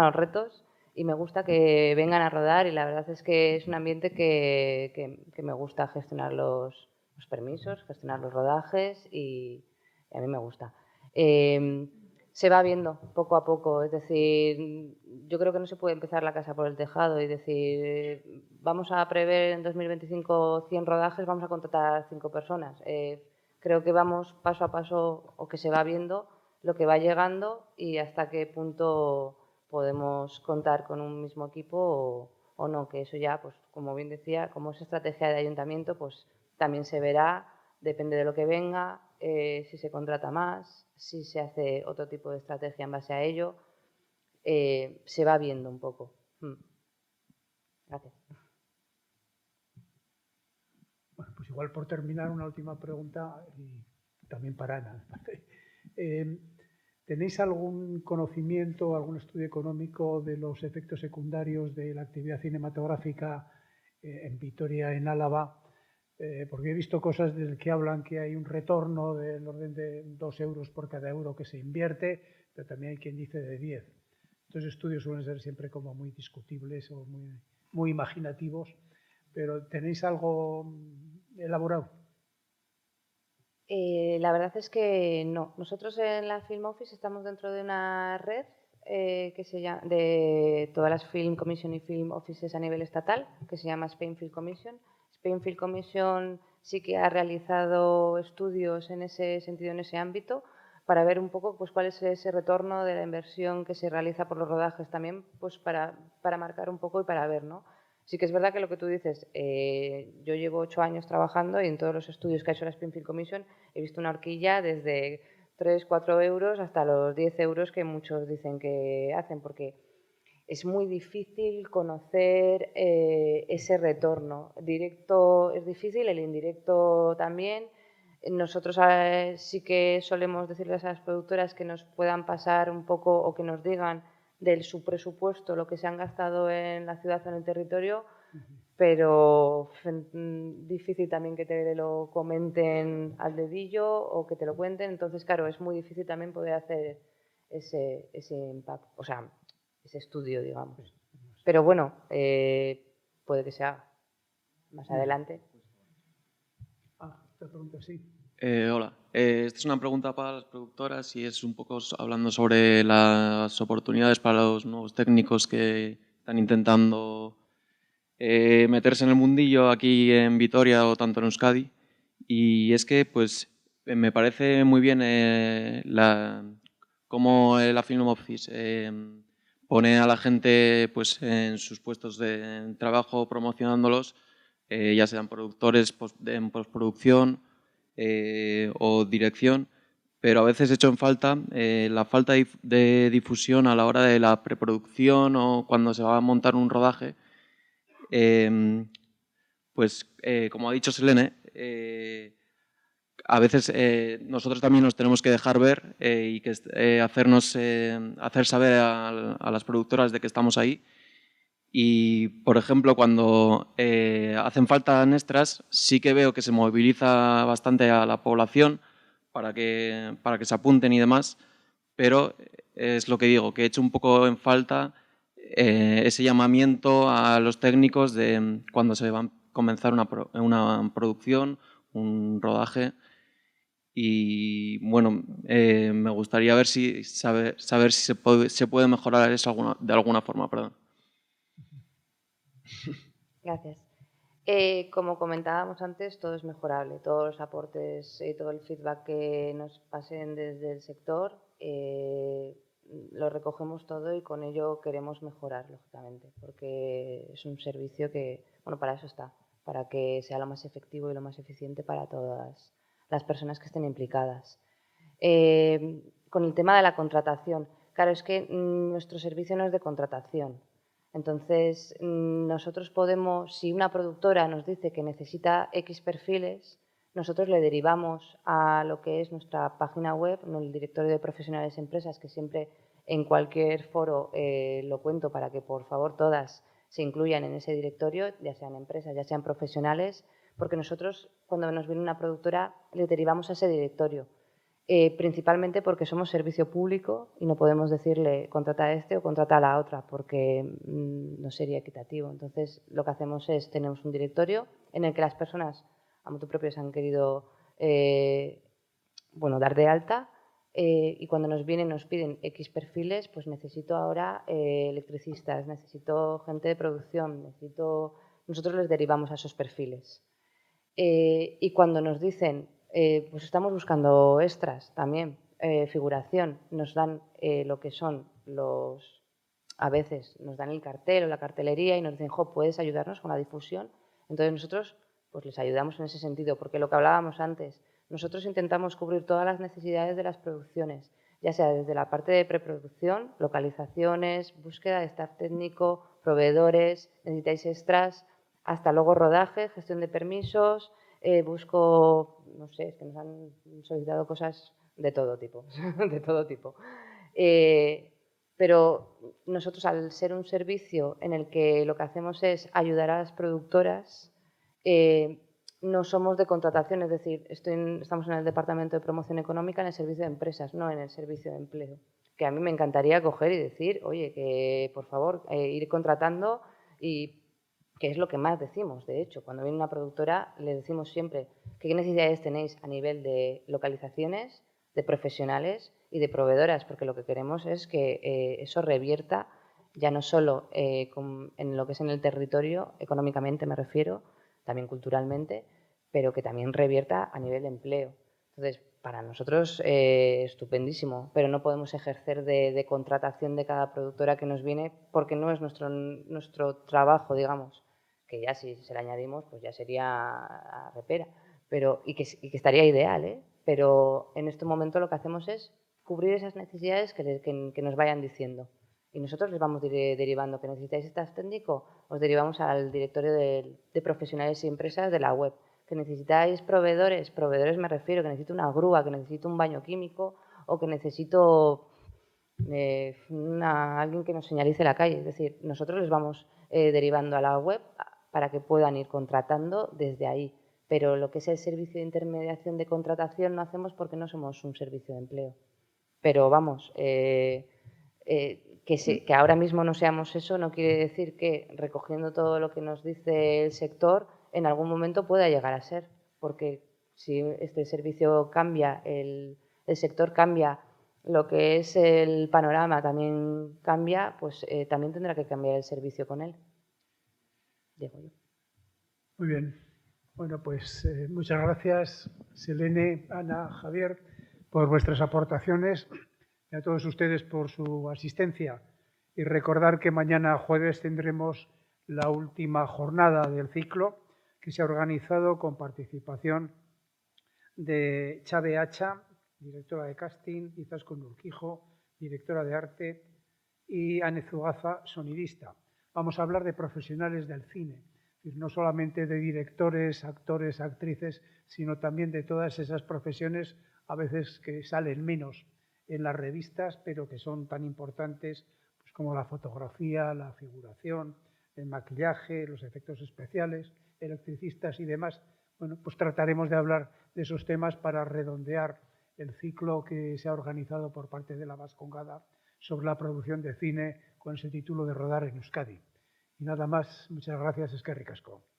los retos y me gusta que vengan a rodar y la verdad es que es un ambiente que me gusta gestionar los permisos, gestionar los rodajes y a mí me gusta. Se va viendo poco a poco, es decir, yo creo que no se puede empezar la casa por el tejado y decir, vamos a prever en 2025 100 rodajes, vamos a contratar 5 personas. Creo que vamos paso a paso o que se va viendo lo que va llegando y hasta qué punto podemos contar con un mismo equipo o no, que eso ya, pues como bien decía, como es estrategia de ayuntamiento, pues también se verá, depende de lo que venga, si se contrata más, si se hace otro tipo de estrategia en base a ello, se va viendo un poco. Gracias. Bueno, pues igual por terminar una última pregunta y también para Ana. ¿Tenéis algún conocimiento, algún estudio económico de los efectos secundarios de la actividad cinematográfica en Vitoria, en Álava? Porque he visto cosas del que hablan que hay un retorno del orden de 2 euros por cada euro que se invierte, pero también hay quien dice de 10. Estos estudios suelen ser siempre como muy discutibles o muy imaginativos, pero ¿tenéis algo elaborado? La verdad es que no. Nosotros en la Film Office estamos dentro de una red que se llama, de todas las Film Commission y Film Offices a nivel estatal, que se llama Spain Film Commission. Spain Film Commission sí que ha realizado estudios en ese sentido, en ese ámbito, para ver un poco pues, cuál es ese retorno de la inversión que se realiza por los rodajes también, pues para marcar un poco y para ver, ¿no? Sí que es verdad que lo que tú dices, yo llevo 8 años trabajando y en todos los estudios que ha hecho la Springfield Commission he visto una horquilla desde 3, 4 euros hasta los 10 euros que muchos dicen que hacen, porque es muy difícil conocer ese retorno. Directo es difícil, el indirecto también. Nosotros sí que solemos decirles a las productoras que nos puedan pasar un poco o que nos digan de su presupuesto lo que se han gastado en la ciudad o en el territorio, pero difícil también que te lo comenten al dedillo o que te lo cuenten. Entonces, claro, es muy difícil también poder hacer ese impacto, o sea, ese estudio, digamos. Pero bueno, puede que sea más adelante. Esta pregunta sí. Hola, esta es una pregunta para las productoras y es un poco hablando sobre las oportunidades para los nuevos técnicos que están intentando meterse en el mundillo aquí en Vitoria o tanto en Euskadi. Y es que pues me parece muy bien cómo la Film Office pone a la gente pues, en sus puestos de trabajo promocionándolos, ya sean productores en postproducción o dirección, pero a veces echo en falta la falta de difusión a la hora de la preproducción o cuando se va a montar un rodaje. Pues como ha dicho Selene, a veces nosotros también nos tenemos que dejar ver y hacer saber a las productoras de que estamos ahí. Y, por ejemplo, cuando hacen falta extras, sí que veo que se moviliza bastante a la población para que se apunten y demás, pero es lo que digo, que he hecho un poco en falta ese llamamiento a los técnicos de cuando se va a comenzar una producción, un rodaje. Y bueno, me gustaría ver saber si se puede mejorar eso de alguna forma. Perdón. Gracias. Como comentábamos antes, todo es mejorable. Todos los aportes y todo el feedback que nos pasen desde el sector lo recogemos todo y con ello queremos mejorar, lógicamente, porque es un servicio que, bueno, para eso está, para que sea lo más efectivo y lo más eficiente para todas las personas que estén implicadas. Con el tema de la contratación, claro, es que nuestro servicio no es de contratación. Entonces, nosotros podemos, si una productora nos dice que necesita X perfiles, nosotros le derivamos a lo que es nuestra página web, en el directorio de profesionales y empresas, que siempre en cualquier foro lo cuento para que por favor todas se incluyan en ese directorio, ya sean empresas, ya sean profesionales, porque nosotros cuando nos viene una productora le derivamos a ese directorio. Principalmente porque somos servicio público y no podemos decirle contrata a este o contrata a la otra porque no sería equitativo. Entonces, lo que hacemos es, tenemos un directorio en el que las personas a motu propio se han querido dar de alta y cuando nos vienen nos piden X perfiles, pues necesito ahora electricistas, necesito gente de producción, nosotros les derivamos a esos perfiles. Y cuando nos dicen pues estamos buscando extras también, figuración, nos dan lo que son a veces nos dan el cartel o la cartelería y nos dicen, ¿puedes ayudarnos con la difusión? Entonces nosotros pues les ayudamos en ese sentido, porque lo que hablábamos antes, nosotros intentamos cubrir todas las necesidades de las producciones, ya sea desde la parte de preproducción, localizaciones, búsqueda de staff técnico, proveedores, necesitáis extras, hasta luego rodaje, gestión de permisos, busco, no sé, es que nos han solicitado cosas de todo tipo, de todo tipo. Pero nosotros, al ser un servicio en el que lo que hacemos es ayudar a las productoras, no somos de contratación, es decir, estamos en el Departamento de Promoción Económica, en el servicio de empresas, no en el servicio de empleo. Que a mí me encantaría coger y decir, oye, que por favor, ir contratando y que es lo que más decimos, de hecho. Cuando viene una productora, le decimos siempre qué necesidades tenéis a nivel de localizaciones, de profesionales y de proveedoras, porque lo que queremos es que eso revierta ya no solo en lo que es en el territorio, económicamente me refiero, también culturalmente, pero que también revierta a nivel de empleo. Entonces, para nosotros estupendísimo, pero no podemos ejercer de contratación de cada productora que nos viene porque no es nuestro trabajo, digamos, que ya si se le añadimos pues ya sería repera, y que estaría ideal, ¿eh? Pero en este momento lo que hacemos es cubrir esas necesidades que nos vayan diciendo. Y nosotros les vamos derivando que necesitáis staff técnico, os derivamos al directorio de profesionales y empresas de la web. Que necesitáis proveedores me refiero, que necesito una grúa, que necesito un baño químico o que necesito alguien que nos señalice la calle. Es decir, nosotros les vamos derivando a la web para que puedan ir contratando desde ahí. Pero lo que es el servicio de intermediación de contratación no hacemos porque no somos un servicio de empleo. Pero vamos, que ahora mismo no seamos eso no quiere decir que recogiendo todo lo que nos dice el sector en algún momento pueda llegar a ser, porque si este servicio cambia, el sector cambia, lo que es el panorama también cambia, pues también tendrá que cambiar el servicio con él. digo yo. Muy bien. Bueno, pues muchas gracias, Selene, Ana, Javier, por vuestras aportaciones y a todos ustedes por su asistencia. Y recordar que mañana jueves tendremos la última jornada del ciclo que se ha organizado con participación de Chave Hacha, directora de casting, Izaskun Urquijo, directora de arte, y Ane Zugaza, sonidista. Vamos a hablar de profesionales del cine, no solamente de directores, actores, actrices, sino también de todas esas profesiones a veces que salen menos en las revistas, pero que son tan importantes pues, como la fotografía, la figuración, el maquillaje, los efectos especiales, electricistas y demás. Bueno, pues trataremos de hablar de esos temas para redondear el ciclo que se ha organizado por parte de la Vascongada sobre la producción de cine con ese título de Rodar en Euskadi. Y nada más, muchas gracias, eskerrik asko.